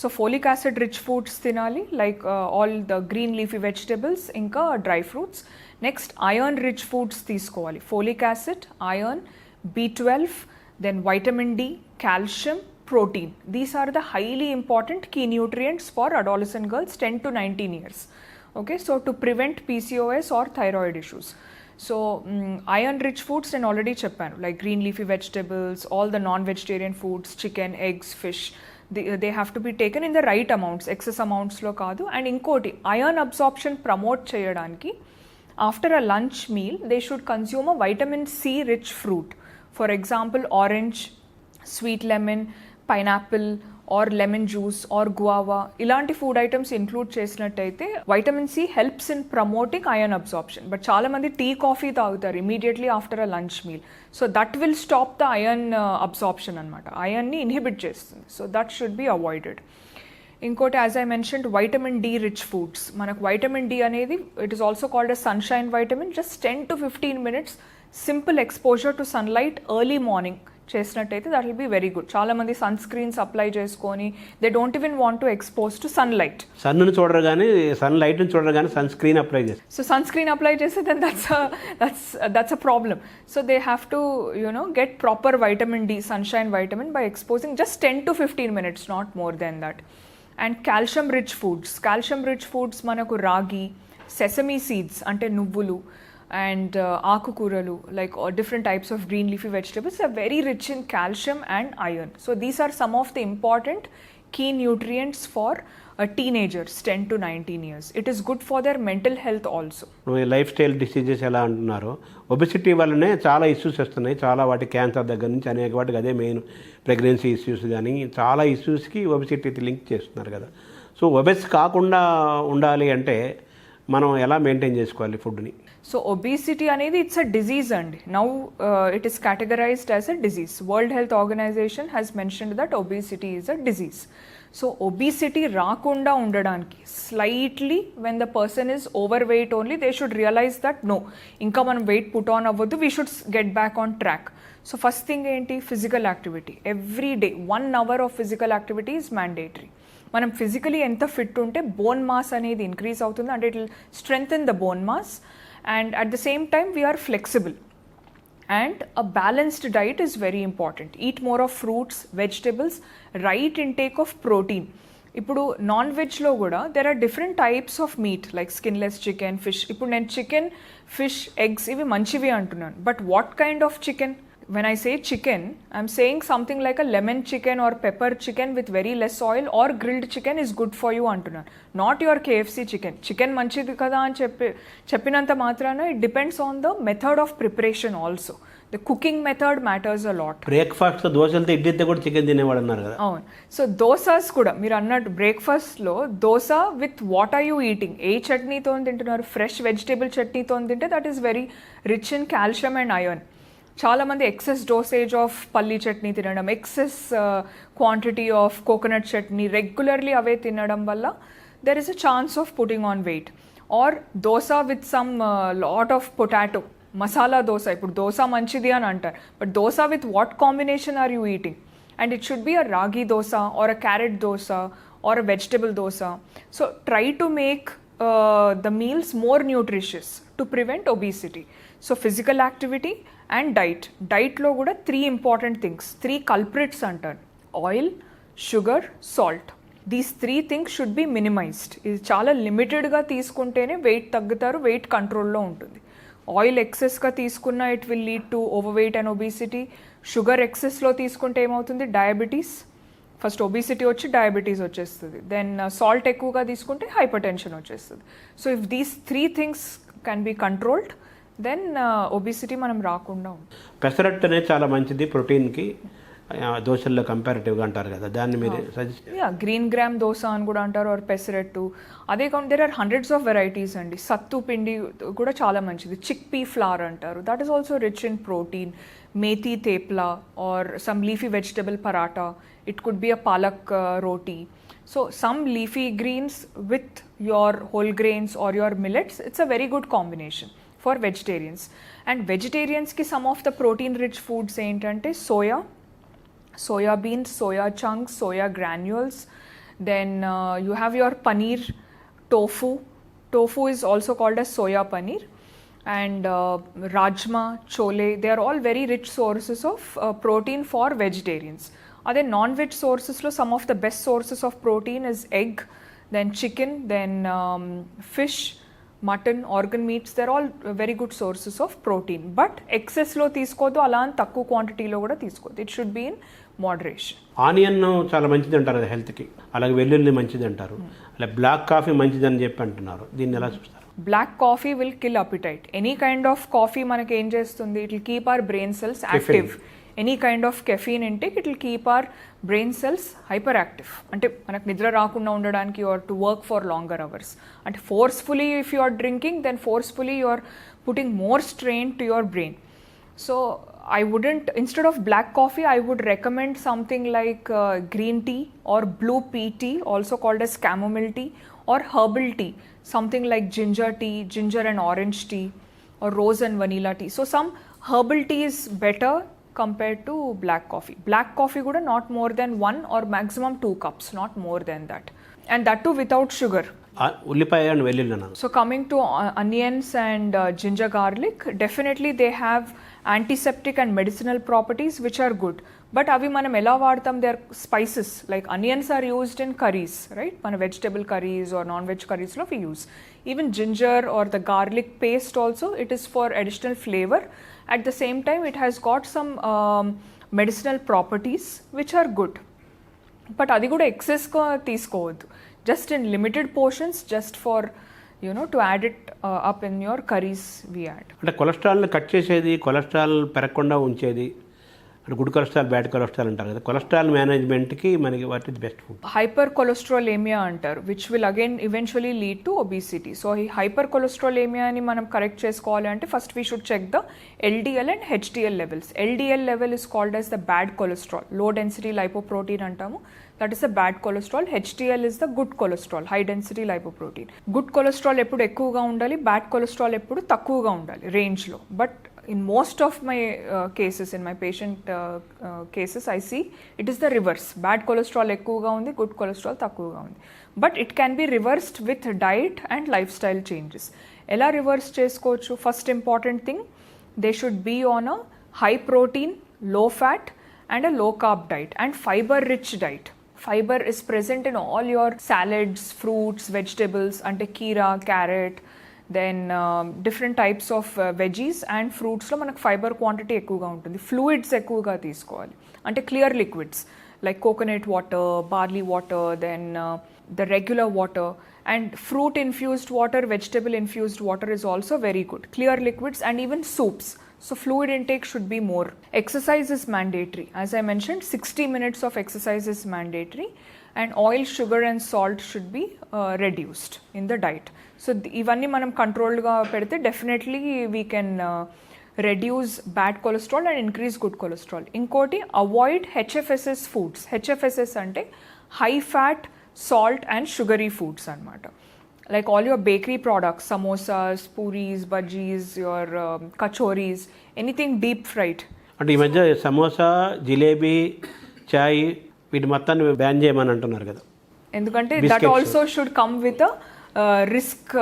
So folic acid rich foods తినాలి, like all the green leafy vegetables, ఇంకా dry fruits. Next iron rich foods తీసుకోవాలి. Folic acid, iron, B12, then vitamin D, calcium, protein. These are the highly important key nutrients for adolescent girls 10 to 19 years. Okay, so to prevent PCOS or thyroid issues. So iron rich foods నేను already చెప్పాను, like green leafy vegetables, all the non-vegetarian foods, chicken, eggs, fish, they have to be taken in the right amounts, excess amounts లో కాదు. అండ్ ఇంకోటి, iron absorption ప్రమోట్ చేయడానికి after a lunch meal they should consume a vitamin C rich fruit. For example, orange, sweet lemon, pineapple or lemon juice or guava ఇలాంటి ఫుడ్ ఐటమ్స్ ఇంక్లూడ్ చేసినట్టయితే vitamin C helps in promoting iron absorption. But చాలామంది టీ, కాఫీ తాగుతారు immediately after a lunch meal. So that will stop the iron absorption అనమాట. ఐరన్ని ఇన్హిబిట్ చేస్తుంది. So that should be avoided. ఇంకోటి, as I mentioned, vitamin D rich foods. మనకు వైటమిన్ డి అనేది it is also called a sunshine vitamin. Just 10 to 15 minutes simple exposure to sunlight early morning చేసినట్టయితే that will be very good. చాలా మంది సన్ స్క్రీన్స్ అప్లై చేసుకొని they don't even want to expose to sunlight. సన్ను చూడరు కానీ, సన్ లైట్ని చూడరు కానీ సన్ స్క్రీన్ అప్లై చేస్తారు. సో సన్ స్క్రీన్ అప్లై చేస్తే then that's a problem. So they have to get proper vitamin D, sunshine vitamin, by exposing just 10 to 15 minutes, not more than that. And calcium rich foods మనకు రాగి, సెసమీ సీడ్స్ అంటే నువ్వులు, and ఆకుకూరలు, like different types of green leafy vegetables are very rich in calcium and iron. So these are some of the important key nutrients for teenagers 10 to 19 years. It is good for their mental health also. Life style diseases ఎలా అంటున్నారో, ఒబెసిటీ వల్లనే చాలా ఇష్యూస్ వస్తున్నాయి. చాలా వాటి క్యాన్సర్ దగ్గర నుంచి అనేక వాటికి అదే మెయిన్. ప్రెగ్నెన్సీ ఇష్యూస్ కానీ చాలా ఇష్యూస్కి ఒబెసిటీ లింక్ చేస్తున్నారు కదా. సో ఒబెస్ కాకుండా ఉండాలి అంటే మనం ఎలా మెయింటైన్ చేసుకోవాలి ఫుడ్ని? సో ఒబేసిటీ అనేది ఇట్స్ అ డిజీజ్ అండి. Now it is categorised as a disease. World health organisation has mentioned that obesity is a disease. So obesity రాకుండా ఉండడానికి slightly when the person is overweight only they should realise that no, ఇంకా మనం వెయిట్ పుట్ ఆన్ అవ్వద్దు, we should get back on track. So first thing ఏంటి? Physical activity. Every day 1 hour of physical activity is mandatory. మనం ఫిజికలీ ఎంత ఫిట్ ఉంటే బోన్ మాస్ అనేది ఇంక్రీజ్ అవుతుంది, అంటే it will strengthen the bone mass. And at the same time we are flexible, and a balanced diet is very important. Eat more of fruits, vegetables, right intake of protein. ఇప్పుడు నాన్ వెజ్లో కూడా there are different types of meat, like skinless chicken, fish. ఇప్పుడు నేను చికెన్, ఫిష్, ఎగ్స్ ఇవి మంచివి అంటున్నాను, but what kind of chicken? When I say chicken, I'm saying something like a lemon chicken or pepper chicken with very less oil, or grilled chicken is good for you అంటున్నాను. Not your KFC chicken. Chicken మంచిది కదా అని చెప్పినంత మాత్రాన it depends on the method of preparation also. The cooking method matters a lot. Breakfast దోశలతో ఇడ్లీతో కూడా చికెన్ తినేవాడు అన్నారు కదా. అవును. సో దోసాస్ కూడా మీరు అన్నట్టు బ్రేక్ఫాస్ట్లో dosa with what are you eating, ఏ చట్నీతో తింటున్నారు, ఫ్రెష్ వెజిటేబుల్ చట్నీతో తింటే that is very rich in calcium and iron. చాలామంది ఎక్సెస్ డోసేజ్ ఆఫ్ పల్లీ చట్నీ తినడం, excess quantity of coconut chutney regularly అవే తినడం వల్ల there is a chance of putting on weight. Or dosa with some lot of potato, masala dosa. ఇప్పుడు దోశ మంచిది అని అంటారు, but dosa with what combination are you eating? And it should be a ragi dosa or a carrot dosa or a vegetable dosa. So try to make the meals more nutritious to prevent obesity. So physical activity and diet. Dietలో కూడా 3 important things, 3 culprits అంటారు: oil, sugar, salt. These 3 things should be minimized. ఇది చాలా లిమిటెడ్గా తీసుకుంటేనే వెయిట్ తగ్గుతారు, వెయిట్ కంట్రోల్లో ఉంటుంది. ఆయిల్ ఎక్సెస్గా తీసుకున్న it will lead to overweight and obesity. Sugar ఎక్సెస్లో తీసుకుంటే ఏమవుతుంది? డయాబెటీస్. ఫస్ట్ ఒబిసిటీ వచ్చి డయాబెటీస్ వచ్చేస్తుంది. దెన్ సాల్ట్ ఎక్కువగా తీసుకుంటే హైపర్ టెన్షన్ వచ్చేస్తుంది. So if these 3 things can be controlled, then obesity మనం రాకుండా ఉంటుంది. పెసరట్టు అనేది చాలా మంచిది ప్రోటీన్కి, దోశల్లో కంపారిటివ్గా అంటారు కదా, దాన్ని మీరు సజెస్ట్? గ్రీన్ గ్రామ్ దోశ అని కూడా అంటారు, ఆర్ పెసరట్టు. అదే కాకుండా there are hundreds of varieties అండి. సత్తు పిండి కూడా చాలా మంచిది. చిక్ పీ ఫ్లవర్ అంటారు, that is also rich in protein. Methi thepla or some leafy vegetable paratha. It could be a palak roti. So some leafy greens with your whole grains or your millets, it's a very good combination for vegetarians. And vegetarians ki some of the protein rich foods ఏంటంటే soya beans, soya chunks, soya granules. Then you have your paneer, tofu. Tofu is also called as soya paneer. And rajma, chole, they are all very rich sources of protein for vegetarians. అదే నాన్ వెజ్ సోర్సెస్లో some of the best sources of protein is egg, then chicken, then fish, mutton, organ meats. They're all very good sources of protein. But ఎక్సెస్లో తీసుకోవద్దు, అలా అని తక్కువ క్వాంటిటీలో కూడా తీసుకోవద్దు. It should be in moderation. Onion చాలా మంచిది అంటారు అది హెల్త్కి, అలాగే వెల్లుల్లి మంచిది అంటారు, అలా బ్లాక్ కాఫీ మంచిది అని చెప్పి అంటున్నారు. దీన్ని ఎలా చూస్తారు? Black coffee will kill appetite. Any kind of coffee మనకి ఏం చేస్తుంది? It will keep our brain cells active. Any kind of caffeine intake it will keep our brain cells hyper active. అంటే మనకు నిద్ర రాకుండా ఉండడానికి, or to work for longer hours. అంటే forcefully if you are drinking, then forcefully you are putting more strain to your brain. So I wouldn't, instead of black coffee, I would recommend something like green tea or blue pea tea, also called as chamomile tea, or herbal tea, something like ginger tea, ginger and orange tea, or rose and vanilla tea. So some herbal tea is better compared to black coffee. Black coffee kuda not more than 1 or maximum 2 cups, not more than that. And that too without sugar. ఉల్లిపాయ అండ్ వెల్లుల్లి. So coming to onions and ginger garlic, definitely they have antiseptic and medicinal properties which are good. But avi manam ela vaadtam, they are spices. Like onions are used in curries, right? Mana vegetable curries or non-veg curries lo we use. Even ginger or the garlic paste also, it is for additional flavor. At the same time, it has got some medicinal properties which are good. But adi kuda excess ga teeskovoddu. Just in limited portions, just for to add it up in your curries we add. అంటే కొలెస్ట్రాల్ని కట్ చేసేది, కొలెస్ట్రాల్ పెరగకుండా ఉంచేది, అంటే గుడ్ కొలెస్ట్రాల్, బ్యాడ్ కొలెస్ట్రాల్ అంటారు కదా, కొలెస్ట్రాల్ మేనేజ్మెంట్కి మనకి what is best food? Hyper cholesterolemia అంటారు, which will again eventually lead to obesity. So ఈ హైపర్ కొలెస్ట్రాలేమియాని మనం కరెక్ట్ చేసుకోవాలి అంటే first we should check the LDL and HDL levels. LDL level is called as the bad cholesterol, low density lipoprotein అంటాము. That is the bad cholesterol. HDL is the good cholesterol, high density lipoprotein. Good cholesterol ఎప్పుడు ఎక్కువగా ఉండాలి, బ్యాడ్ కొలెస్ట్రాల్ ఎప్పుడు తక్కువగా ఉండాలి రేంజ్లో. But in most of my cases, in my patient cases, I see it is the reverse. Bad cholesterol ఎక్కువగా ఉంది, good cholesterol తక్కువగా ఉంది. But it can be reversed with diet and lifestyle changes. ఎలా రివర్స్ చేసుకోవచ్చు? First important thing, they should be on a high protein, low fat and a low carb diet and fiber rich diet. Fiber is present in all your salads, fruits, vegetables, ante keera, carrot, then different types of veggies and ఫ్రూట్స్లో మనకు ఫైబర్ క్వాంటిటీ ఎక్కువగా ఉంటుంది. ఫ్లూయిడ్స్ ఎక్కువగా తీసుకోవాలి, అంటే clear liquids like coconut water, barley water, then the regular water and fruit infused water, vegetable infused water is also very good. Clear liquids and even soups. So fluid intake should be more. Exercise is mandatory. As I mentioned, 60 minutes of exercise is mandatory, and oil, sugar and salt should be reduced in the diet. So ivanni manam controlled ga pedithe definitely we can reduce bad cholesterol and increase good cholesterol. Inkoti, avoid HFSS foods. HFSS ante high fat, salt and sugary foods anamata. Like all your bakery products, samosas, puris, bhajis, your kachoris, anything deep fried. అంటే ఈ మధ్య సమోసా, జిలేబీ, చాయ్ వీటి మొత్తాన్ని బ్యాన్ చేయమని అంటున్నారు కదా. ఎందుకంటే that also should come with risk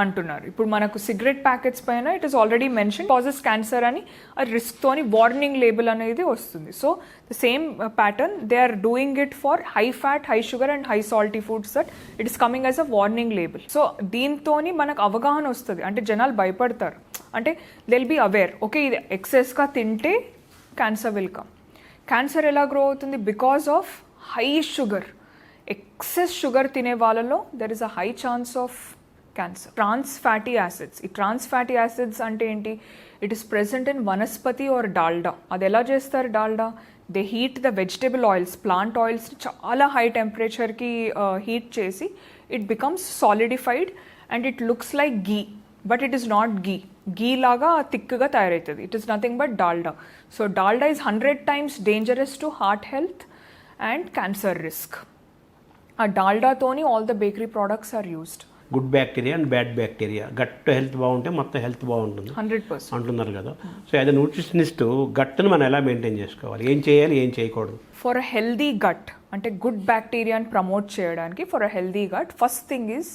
అంటున్నారు. ఇప్పుడు మనకు సిగరెట్ ప్యాకెట్స్ పైన it is already mention causes cancer అని ఆ రిస్క్తోని వార్నింగ్ లేబుల్ అనేది వస్తుంది. So the same pattern they are doing it for high fat, high sugar and high salty foods that it is coming as a warning label. So దీంతోని మనకు అవగాహన వస్తుంది. అంటే జనాలు భయపడతారు. అంటే they will be aware, okay ఇది ఎక్సెస్గా తింటే క్యాన్సర్ విల్ కమ్. క్యాన్సర్ ఎలా గ్రో అవుతుంది? Because of high sugar. Excess sugar తినే వాళ్ళలో there is a high chance of cancer. Trans fatty acids. ఈ ట్రాన్స్ ఫ్యాటీ యాసిడ్స్ అంటే ఏంటి? ఇట్ ఈస్ ప్రెసెంట్ ఇన్ వనస్పతి ఆర్ డాల్డా. అది ఎలా చేస్తారు Dalda? They heat the vegetable oils, plant ఆయిల్స్ని చాలా హై టెంపరేచర్కి హీట్ చేసి it becomes solidified and it looks like ghee, but it is not ghee. Ghee లాగా థిక్గా తయారవుతుంది. It is nothing but Dalda. So Dalda is 100 times dangerous to heart health and cancer risk. ఆ డాల్డాతోని all the bakery products are used. Good bacteria and bad bacteria. Gut health బాగుంటే మొత్తం హెల్త్ బాగుంటుంది 100% అంటున్నారు కదా. సో యాజ్ అ న్యూట్రిషనిస్ట్ గట్ను మనం ఎలా మెయింటైన్ చేసుకోవాలి? ఏం చేయాలి, ఏం చేయకూడదు? ఫర్ అ హెల్దీ గట్ అంటే గుడ్ బ్యాక్టీరియాని ప్రమోట్ చేయడానికి for a healthy gut first thing is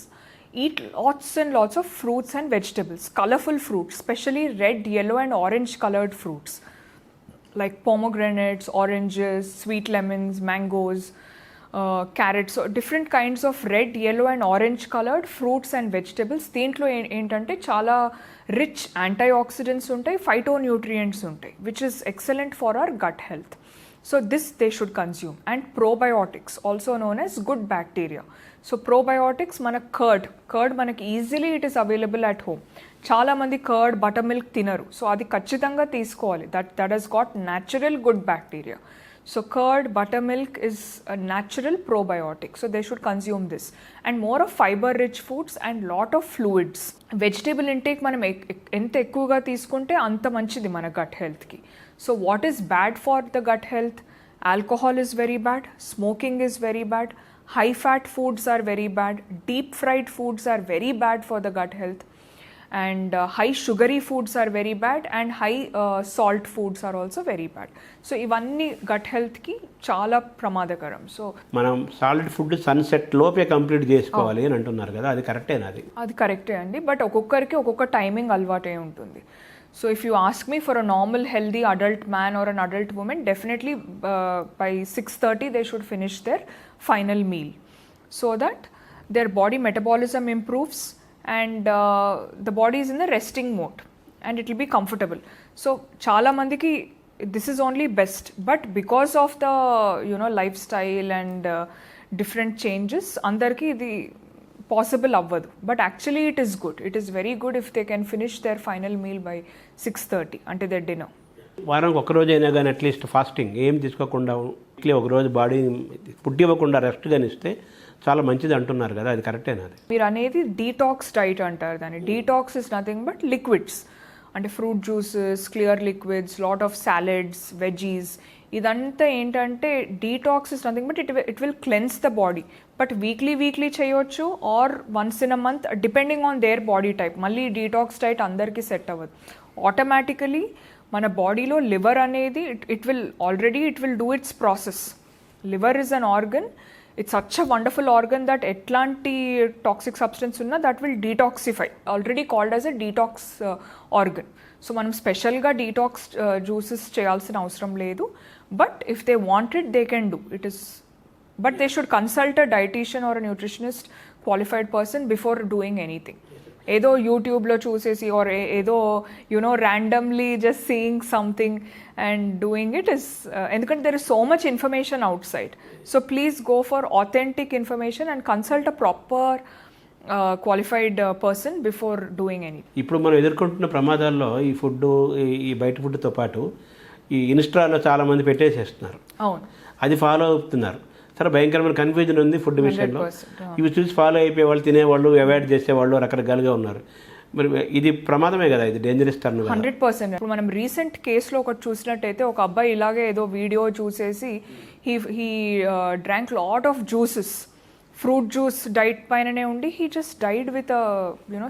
eat lots and lots of fruits and vegetables, colorful fruits, especially red, yellow and orange colored fruits like pomegranates, oranges, sweet lemons, mangoes, carrots. So different kinds of red, yellow and orange colored fruits and vegetables. దీంట్లో ఏంటంటే చాలా రిచ్ యాంటీఆక్సిడెంట్స్ ఉంటాయి, ఫైటోన్యూట్రియంట్స్ ఉంటాయి, which is excellent for our gut health. So this they should consume. And probiotics, also known as good bacteria. So probiotics, మన కర్డ్ మనకి easily it is available at home. చాలామంది కర్డ్, బటర్ మిల్క్ తినరు. సో అది ఖచ్చితంగా తీసుకోవాలి. That has got natural good bacteria. So curd, buttermilk is a natural probiotic. So they should consume this. And more of fiber-rich foods and lot of fluids. Vegetable intake మనం ఎంత ఎక్కువగా తీసుకుంటే అంత మంచిది మన gut health కి. So what is bad for the gut health? Alcohol is very bad. Smoking is very bad. High-fat foods are very bad. Deep-fried foods are very bad for the gut health. And high sugary foods are very bad, and high salt foods are also very bad. So ivanni gut health ki chaala pramadakaram. So మనం సాలిడ్ ఫుడ్ సన్సెట్ లోపే కంప్లీట్ చేసుకోవాలి అని అంటున్నారు కదా, అది కరెక్టేనా? అది కరెక్టే అండి, బట్ ఒక్కొక్కరికి ఒక్కొక్క టైమింగ్ అలవాటే ఉంటుంది. So if you ask me, for a normal healthy adult man or an adult woman, definitely by 6:30 they should finish their final meal so that their body metabolism improves and the body is in the resting mode and it will be comfortable. So chala mandiki this is only best, but because of the lifestyle and different changes andarki idi possible avvadu, but actually it is good. It is very good if they can finish their final meal by 6:30 until their dinner. వారానికి ఒక రోజు అయినా కానీ అట్లీస్ట్ ఫాస్టింగ్ ఏం తీసుకోకుండా ఒక రోజు బాడీ ఫుడ్ ఇవ్వకుండా రెస్ట్ కానిస్తే చాలా మంచిది అంటున్నారు కదా, అది కరెక్టేనా? అది మీరు అనేది డీటాక్స్ డైట్ అంటారు దాన్ని. Detox is nothing but liquids, అంటే fruit juices, clear liquids, lot of salads, veggies, ఇదంతా ఏంటంటే detox is nothing but it will cleanse the body. But weekly చేయొచ్చు or once in a month depending on their body type. మళ్ళీ డీటాక్స్ డైట్ అందరికీ సెట్ అవ్వదు. ఆటోమేటికలీ మన బాడీలో లివర్ అనేది it will do its process. Liver is an organ. It's such a wonderful organ that etlanti toxic substance unna that will detoxify, already called as a detox organ. So manam special ga detox juices cheyalsina avasaram ledu, but if they want it they can do it. But they should consult a dietitian or a nutritionist, qualified person, before doing anything. ఏదో యూట్యూబ్లో చూసేసి ఆర్ ఏదో randomly just seeing something and doing it is, ఎందుకంటే there is so much information outside. So please go for authentic information and consult a proper qualified person before doing anything. ఇప్పుడు మనం ఎదుర్కొంటున్న ప్రమాదాల్లో ఈ ఫుడ్, ఈ బయట ఫుడ్తో పాటు ఈ ఇన్స్టాలో చాలామంది పెట్టేసేస్తున్నారు, అవును, అది ఫాలో అవుతున్నారు. సరే, భయంకరమైన కన్ఫ్యూజన్ ఉంది ఫుడ్ విషయంలో. 100%, ఇవి చూసి ఫాలో అయిపోయేవాళ్ళు, తినేవాళ్ళు, అవాయిడ్ చేసేవాళ్ళు రకరకాలుగా ఉన్నారు. మరి ఇది ప్రమాదమే కదా, ఇది డేంజరస్ టర్న్ కదా. 100%. ఇప్పుడు మనం రీసెంట్ కేసులో ఒకటి చూసినట్టయితే ఒక అబ్బాయి ఇలాగే ఏదో వీడియో చూసేసి he drank lot of juices, fruit juice diet పైననే ఉండి he just died with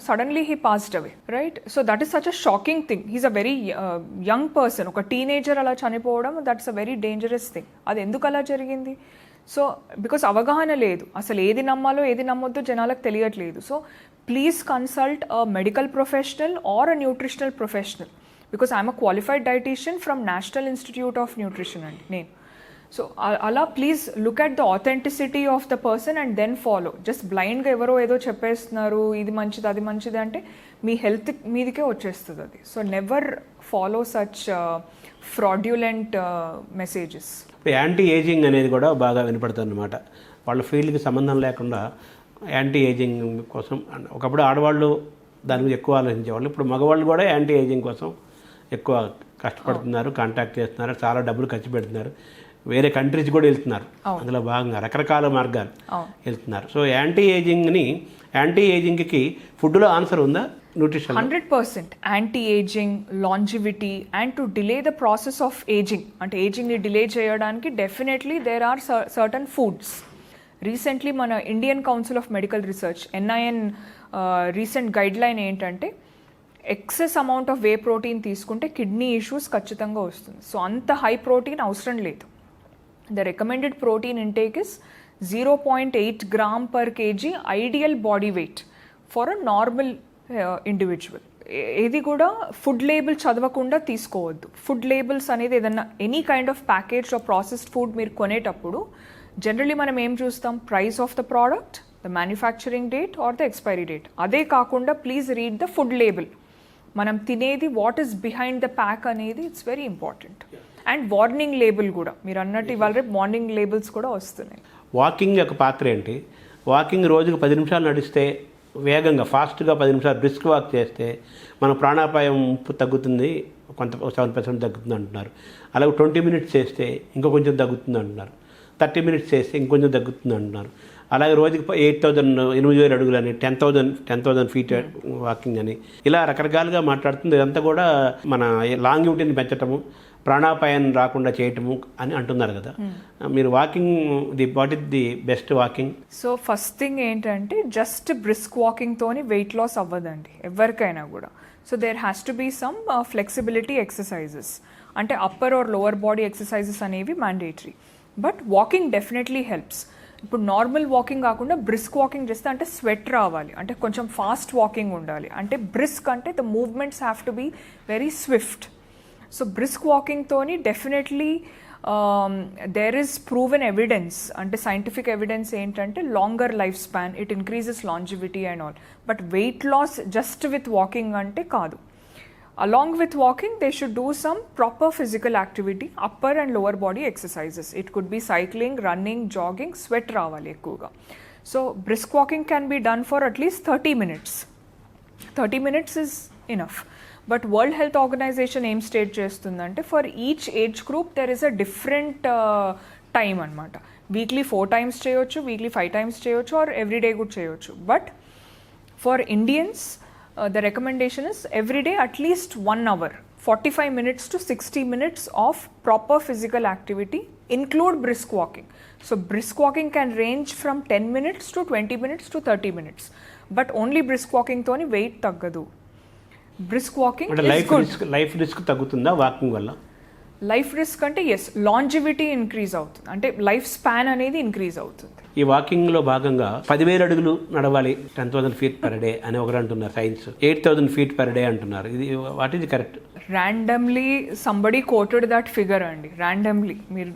suddenly he passed away, right? So that is such a shocking thing. He's a very young person, ఒక టీనేజర్ అలా చనిపోవడం, that's a very dangerous thing. అది ఎందుకు అలా జరిగింది? సో బికాస్ అవగాహన లేదు, అసలు ఏది నమ్మాలో ఏది నమ్మొద్దో జనాలకు తెలియట్లేదు. So please consult a medical professional or a nutritional professional, because I'm a qualified dietitian from National Institute of Nutrition అండి నేను. సో అలా please look at the authenticity of the person and then follow. Just బ్లైండ్గా ఎవరో ఏదో చెప్పేస్తున్నారు, ఇది మంచిది అది మంచిది అంటే మీ హెల్త్ మీదకే వచ్చేస్తుంది అది. So never follow such fraudulent messages. Anti ageing అనేది కూడా బాగా వినపడుతుంది అనమాట. వాళ్ళ ఫీల్డ్కి సంబంధం లేకుండా యాంటీ ఏజింగ్ కోసం, ఒకప్పుడు ఆడవాళ్ళు దాని మీద ఎక్కువ ఆలోచించేవాళ్ళు, ఇప్పుడు మగవాళ్ళు కూడా యాంటీ ఏజింగ్ కోసం ఎక్కువ కష్టపడుతున్నారు, కాంటాక్ట్ చేస్తున్నారు, చాలా డబ్బులు ఖర్చు పెడుతున్నారు, వేరే కంట్రీస్ కూడా వెళ్తున్నారు. అందులో భాగంగా రకరకాల మార్గాలు వెళ్తున్నారు. సో యాంటీ ఏజింగ్కి ఫుడ్లో ఆన్సర్ ఉందా? Nutrition 100% anti ageing, longevity and to delay the process of ageing, అంటే ఏజింగ్ని డిలే చేయడానికి definitely there are certain foods. Recently మన Indian Council of Medical Research NIN recent guideline ఏంటంటే excess amount of whey protein తీసుకుంటే కిడ్నీ ఇష్యూస్ ఖచ్చితంగా వస్తుంది. సో అంత హై ప్రోటీన్ అవసరం లేదు. The recommended protein intake is 0.8 gram per KG ideal body weight for a normal individual. ఏది కూడా ఫుడ్ లేబుల్ చదవకుండా తీసుకోవద్దు. ఫుడ్ లేబుల్స్ అనేది ఏదన్నా any kind of package of processed food మీరు కొనేటప్పుడు జనరలీ మనం ఏం చూస్తాం? Price of the product, the manufacturing date or the expiry date. అదే కాకుండా please read the food label. మనం తినేది what is behind the pack అనేది it's very important. And warning label కూడా, మీరు అన్నట్టు ఇవాళ రేపు వార్నింగ్ లేబుల్స్ కూడా వస్తున్నాయి. వాకింగ్ యొక్క పాత్ర ఏంటి? వాకింగ్ రోజుకు 10 నిమిషాలు నడిస్తే, వేగంగా ఫాస్ట్గా 10 నిమిషాలు బ్రిస్క్ వాక్ చేస్తే మన ప్రాణాపాయం ముప్పు తగ్గుతుంది, కొంత 7% తగ్గుతుంది అంటున్నారు. అలాగే 20 మినిట్స్ చేస్తే ఇంకో కొంచెం తగ్గుతుంది అంటున్నారు. 30 మినిట్స్ చేస్తే ఇంకొంచెం తగ్గుతుంది అంటున్నారు. అలాగే రోజుకి 8,000 అడుగులని, 10,000 ఫీట్ వాకింగ్ అని, ఇలా రకరకాలుగా మాట్లాడుతుంది. ఇదంతా కూడా మన లాంగివిటీని పెంచటము, ప్రాణాపాయం రాకుండా చేయటము అని అంటున్నారు కదా. మీరు walking, what is the best walking? So first thing ఏంటంటే జస్ట్ బ్రిస్క్ వాకింగ్తోని వెయిట్ లాస్ అవ్వదండి ఎవరికైనా కూడా. So there has to be some flexibility exercises, అంటే upper or lower body exercises అనేవి mandatory. But walking definitely helps. ఇప్పుడు నార్మల్ వాకింగ్ కాకుండా బ్రిస్క్ వాకింగ్ చేస్తే, అంటే స్వెట్ రావాలి, అంటే కొంచెం ఫాస్ట్ వాకింగ్ ఉండాలి. అంటే బ్రిస్క్ అంటే the movements have to be very swift. So brisk వాకింగ్తోని definitely there is proven evidence, అంటే సైంటిఫిక్ ఎవిడెన్స్ ఏంటంటే longer life span, it increases longevity and all. But weight loss just with walking అంటే కాదు. Along with walking, they should do some proper physical activity, upper and lower body exercises. It could be cycling, running, jogging, sweat రావాలి ఎక్కువగా. So brisk walking can be done for at least 30 minutes. 30 minutes is enough. But World Health Organization ఏం స్టేట్ చేస్తుందంటే for each age group there is a different time అనమాట. వీక్లీ 4 times చేయొచ్చు, వీక్లీ 5 times చేయొచ్చు, ఆర్ ఎవ్రీడే కూడా చేయొచ్చు. But for Indians the recommendation is every day at least 1 hour, 45 minutes to 60 minutes of proper physical activity, include brisk walking. So brisk walking can range from 10 minutes to 20 minutes to 30 minutes. But only brisk walking toni weight taggadu. Brisk walking is good. Life risk తగ్గుతుందా వాకింగ్ వల్ల? లైఫ్ రిస్క్ అంటే ఎస్, లాంజివిటీ ఇంక్రీజ్ అవుతుంది, అంటే లైఫ్ స్పాన్ అనేది ఇంక్రీజ్ అవుతుంది. ఈ వాకింగ్లో భాగంగా 10,000 అడుగులు నడవాలి, 10,000 feet per day అని ఒకరు అంటున్నారు. సైన్స్ 8,000 feet per day అంటున్నారు. ఇది what is correct? Randomly somebody quoted that figure అండి. ర్యాండమ్లీ మీరు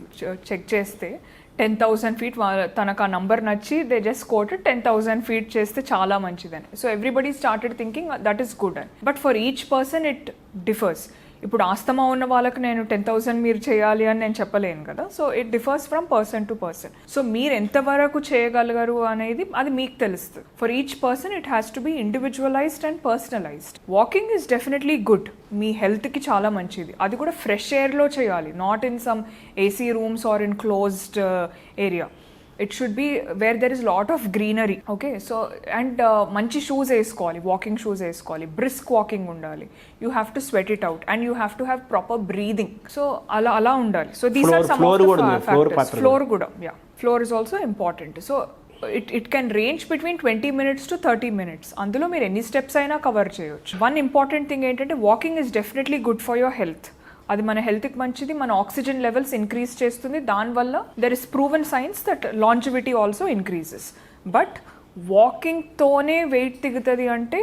చెక్ చేస్తే 10,000 feet, తనకు ఆ నంబర్ నచ్చి దే జస్ట్ కోటెడ్ 10,000 feet చేస్తే చాలా మంచిదని. So everybody started thinking that is good అని. But for each person it differs. ఇప్పుడు ఆస్తమా ఉన్న వాళ్ళకి నేను 10,000 మీరు చేయాలి అని నేను చెప్పలేను కదా. So it differs from person to person. So మీరు ఎంతవరకు చేయగలగరు అనేది అది మీకు తెలుస్తుంది. For each person it has to be individualised and personalised. Walking is definitely good, మీ హెల్త్కి చాలా మంచిది. అది కూడా ఫ్రెష్ ఎయిర్లో చేయాలి, not in some AC rooms or in closed area. It should be where there is lot of greenery. Okay, so and మంచి షూస్ వేసుకోవాలి, వాకింగ్ షూస్ వేసుకోవాలి, బ్రిస్క్ వాకింగ్ ఉండాలి. You have to sweat it out and you have to have proper breathing. So అలా ఉండాలి. So these are some of the factors. Floor కూడా, yeah, floor is also important. So it can range between 20 minutes to 30 minutes. అందులో మీరు ఎన్ని స్టెప్స్ అయినా కవర్ చేయొచ్చు. వన్ ఇంపార్టెంట్ థింగ్ ఏంటంటే walking is definitely good for your health. అది మన హెల్త్కి మంచిది, మన ఆక్సిజన్ లెవెల్స్ ఇంక్రీజ్ చేస్తుంది. దానివల్ల there is proven science that longevity also increases. But వాకింగ్తోనే వెయిట్ దిగుతుంది అంటే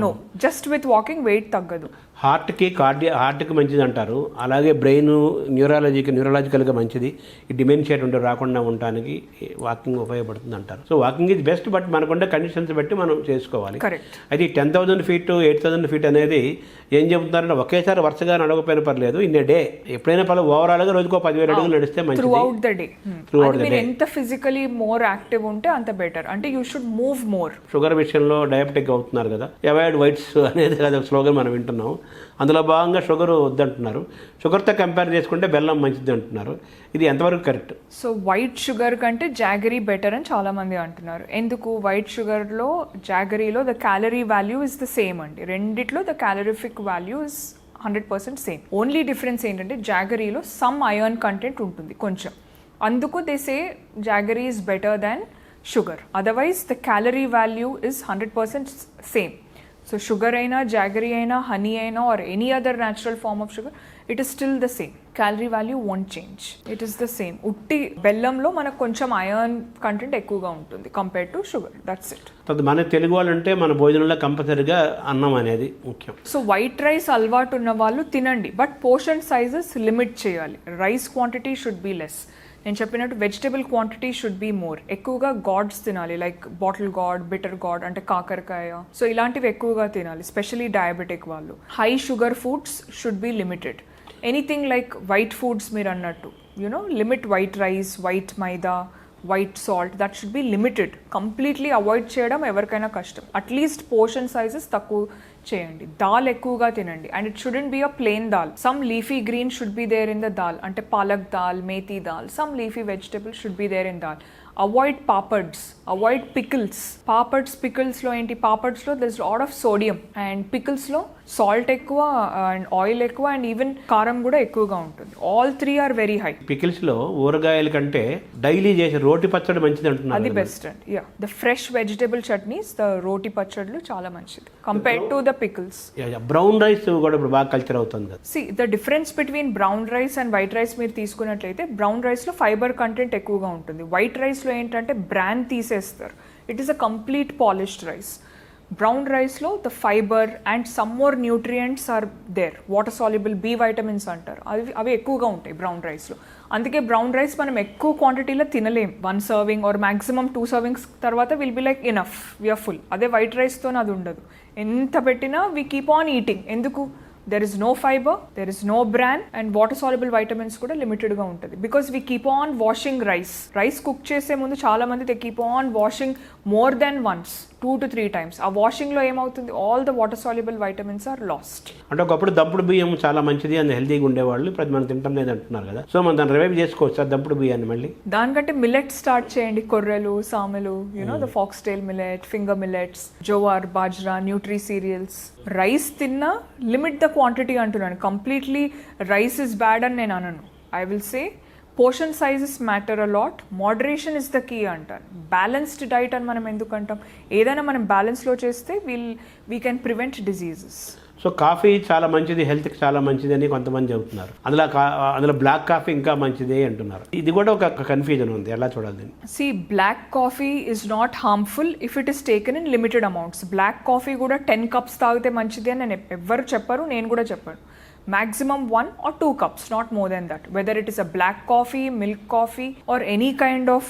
no, just with walking weight తగ్గదు. హార్ట్కి మంచిది అంటారు, అలాగే బ్రెయిన్ న్యూరాలజికల్గా మంచిది. ఈ డిమెన్షియా రాకుండా ఉండడానికి వాకింగ్ ఉపయోగపడుతుంది అంటారు. So walking is best, but మనకుండే కండిషన్స్ బట్టి మనం చేసుకోవాలి. అయితే 10,000 feet 8,000 feet అనేది ఏం చెబుతున్నారంటే ఒకేసారి వరుసగా నడవకపోయినా పర్లేదు, ఇన్ ఏ డే ఎప్పుడైనా పర్లేదు, ఓవరాల్గా రోజుకో 10,000 అడుగులు నడిస్తే మంచిది. త్రూ అవుట్ ద డే ఎంత ఫిజికలీ మోర్ యాక్టివ్ ఉంటే అంత బెటర్. అంటే you should move more. Sugar విషయంలో డయాబెటిక్ అవుతున్నారు కదా, అవాయిడ్ వైట్స్ అనేది కదా స్లోగన్ మనం వింటున్నాం. అందులో భాగంగా షుగర్ వద్దంటున్నారు. షుగర్తో కంపేర్ చేసుకుంటే బెల్లం మంచిది అంటున్నారు. ఇది ఎంతవరకు కరెక్ట్? సో వైట్ షుగర్ కంటే జాగరీ బెటర్ అని చాలామంది అంటున్నారు. ఎందుకు? వైట్ షుగర్లో జాగరీలో the calorie value is the same అండి. రెండిట్లో the calorific value is 100% same. Only difference ఏంటంటే జాగరీలో సమ్ ఐరన్ కంటెంట్ ఉంటుంది కొంచెం, అందుకు they say jaggery is better than sugar. Otherwise the calorie value is 100% same. So sugar అయినా, జాగరీ అయినా, హనీ అయినా or any other natural form of sugar, it is still the same. Calorie value won't change, it is the same. ఉట్టి బెల్లంలో మనకు కొంచెం ఐరన్ కంటెంట్ ఎక్కువగా ఉంటుంది compared to sugar. That's it. మన తెలుగు వాళ్ళంటే మన భోజనంలో కంపల్సరీగా అన్నం అనేది ముఖ్యం. సో వైట్ రైస్ అలవాటు ఉన్న వాళ్ళు తినండి, బట్ పోర్షన్ సైజెస్ లిమిట్ చేయాలి. Rice quantity should be less. నేను చెప్పినట్టు vegetable quantity should be more. ఎక్కువగా గాడ్స్ తినాలి, like bottle God, bitter God అంటే కాకరకాయ. సో ఇలాంటివి ఎక్కువగా తినాలి, స్పెషలీ డయాబెటిక్ వాళ్ళు. High sugar foods should be limited. Anything like white foods మీరు అన్నట్టు, you know, limit white rice, white maida, white salt, that should be limited. Completely avoid చేయడం ఎవరికైనా కష్టం. అట్లీస్ట్ పోర్షన్ సైజెస్ తక్కువ చేయండి. దాల్ ఎక్కువగా తినండి, and it shouldn't be a plain dal. Some leafy green should be there in the dal, అంటే palak dal, methi dal, some leafy vegetable should be there in dal. Avoid papads, avoid pickles. పికిల్స్లో ఏంటి, పాపడ్స్లో there is lot of sodium, and పికిల్స్లో సాల్ట్ ఎక్కువ అండ్ ఆయిల్ ఎక్కువ అండ్ ఈవెన్ కారం కూడా ఎక్కువగా ఉంటుంది. All three are very high. పికిల్స్లో ఊరగాయల కంటే డైలీ చేసే రోటి పచ్చడి మంచిది అంటున్నారు. అది బెస్ట్ అండి. Yeah, the fresh vegetable chutneys, the రోటి పచ్చళ్ళు చాలా మంచిది compared to the pickles. Brown rice కూడా ఇప్పుడు బాగా కల్చర్ అవుతుంది కదా. See the difference between brown rice and white rice మీరు తీసుకున్నట్లయితే, బ్రౌన్ రైస్లో ఫైబర్ కంటెంట్ ఎక్కువగా ఉంటుంది. వైట్ రైస్లో ఏంటంటే బ్రాన్ తీసేస్తారు. It is a complete polished rice. Brown రైస్లో the fibre and some more nutrients are there. Water soluble B vitamins అంటారు, అవి ఎక్కువగా ఉంటాయి బ్రౌన్ రైస్లో. అందుకే బ్రౌన్ రైస్ మనం ఎక్కువ క్వాంటిటీలో తినలేం. 1 serving ఆర్ మాక్సిమం 2 servings తర్వాత will be like enough, we're full. అదే వైట్ రైస్తో అది ఉండదు. ఎంత పెట్టినా వీ కీప్ ఆన్ ఈటింగ్. ఎందుకు? there is no fiber, there is no bran, and water soluble vitamins కూడా లిమిటెడ్ గా ఉంటుంది. Because we keep on washing rice cook చేసే ముందు చాలా మంది they keep on washing more than once, 2 to 3 times. ఆ వాషింగ్ లో ఏమవుతుంది, all the water soluble vitamins are lost. అంటే ఒకప్పుడు దంపుడు బియ్యం చాలా మంచిది అని హెల్తీగా ఉండేవాళ్ళు, ఇప్పుడు మనం తింటాం లేదు అంటున్నారు కదా. సో మనం దాన్ని రివైవ్ చేసుకోవచ్చు ఆ దంపుడు బియ్యాన్ని మళ్ళీ. దానికంటే మిల్లెట్ స్టార్ట్ చేయండి. కొర్రెలు, సామెలు, you know the foxtail millet, finger millets, jowar, bajra, nutri cereals. Rice తిన్నా లిమిట్ ద క్వాంటిటీ అంటున్నాను. కంప్లీట్లీ రైస్ ఇస్ బ్యాడ్ అని నేను అనను. I will say portion sizes matter a lot, moderation is the key అంటాను. బ్యాలెన్స్డ్ డైట్ అని మనం ఎందుకు అంటాం? ఏదైనా మనం బ్యాలెన్స్లో చేస్తే we can prevent diseases. So coffee చాలా మంచిది, హెల్త్కి చాలా మంచిది అని కొంతమంది చెబుతున్నారు. అందులో బ్లాక్ కాఫీ ఇంకా మంచిదే అంటున్నారు. ఇది కూడా ఒక కన్ఫ్యూజన్ ఉంది, ఎలా చూడాలి? See black coffee is not harmful if it is taken in limited amounts. Black coffee కూడా 10 cups తాగితే మంచిది అని నేను ఎవ్వరు చెప్పరు, నేను కూడా చెప్పాను. Maximum 1 or 2 cups, not more than that. Whether it is a black coffee, milk coffee or any kind of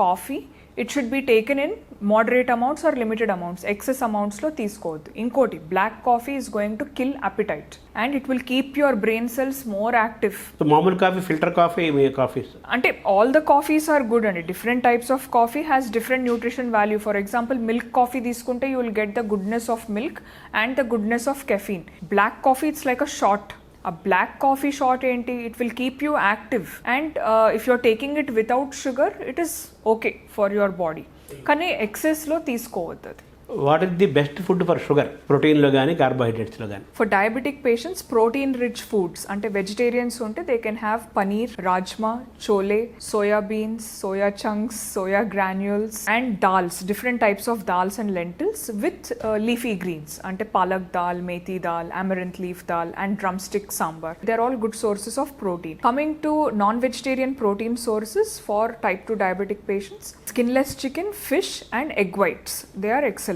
coffee, it should be taken in moderate amounts or limited amounts, excess అమౌంట్స్లో తీసుకోవద్దు. ఇంకోటి, black coffee is going to kill appetite and it will keep your brain cells more active. So మామూలు కాఫీ, ఫిల్టర్ కాఫీ, మీ కాఫీస్ అంటే all the coffees are good అండి. Different types of coffee has different nutrition value. For example milk coffee తీసుకుంటే you will get the goodness of milk and the goodness of caffeine. Black coffee it's like a shot. A black coffee shot enti, it will keep you active, and if you're taking it without sugar, it is okay for your body. Kani excess lo teeskovoddu. What is the best food for sugar? ప్రోటీన్లో కానీ కార్బోహైడ్రేట్స్లో కానీ. For diabetic patients, protein rich foods, ante vegetarians unte they can have paneer, rajma, chole, soya beans, soya chunks, soya granules, and dals, different types of dals and lentils with leafy greens, ante palak dal, methi dal, amaranth leaf dal, and drumstick sambar. They're all good sources of protein. Coming to non-vegetarian protein sources for type 2 diabetic patients, skinless chicken, fish, and egg whites. They are excellent.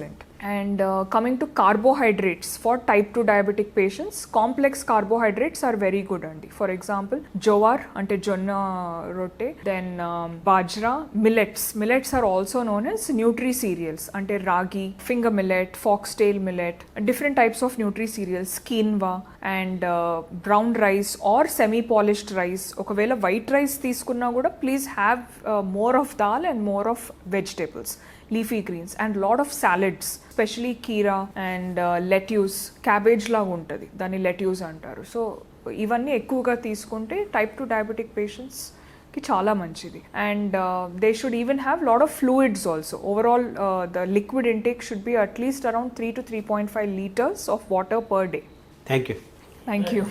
And coming to carbohydrates for type 2 diabetic patients, complex carbohydrates are very good andi. For example, jowar ante jonna rotte, then bajra, millets are also known as nutri cereals, ante ragi, finger millet, foxtail millet, different types of nutri cereals, quinoa, and brown rice or semi polished rice. Okavela white rice తీసుకున్నా కూడా please have more of dal and more of vegetables, leafy greens, and lot of salads, especially కీరా అండ్ లెట్యూస్. క్యాబేజ్ లాగా ఉంటుంది, దాన్ని లెట్యూస్ అంటారు. సో ఇవన్నీ ఎక్కువగా తీసుకుంటే టైప్ 2 డయాబెటిక్ పేషెంట్స్కి చాలా మంచిది. And they should even have lot of fluids also. Overall the liquid intake should be at least around 3 to 3.5 liters of water per day. Thank you. Thank you.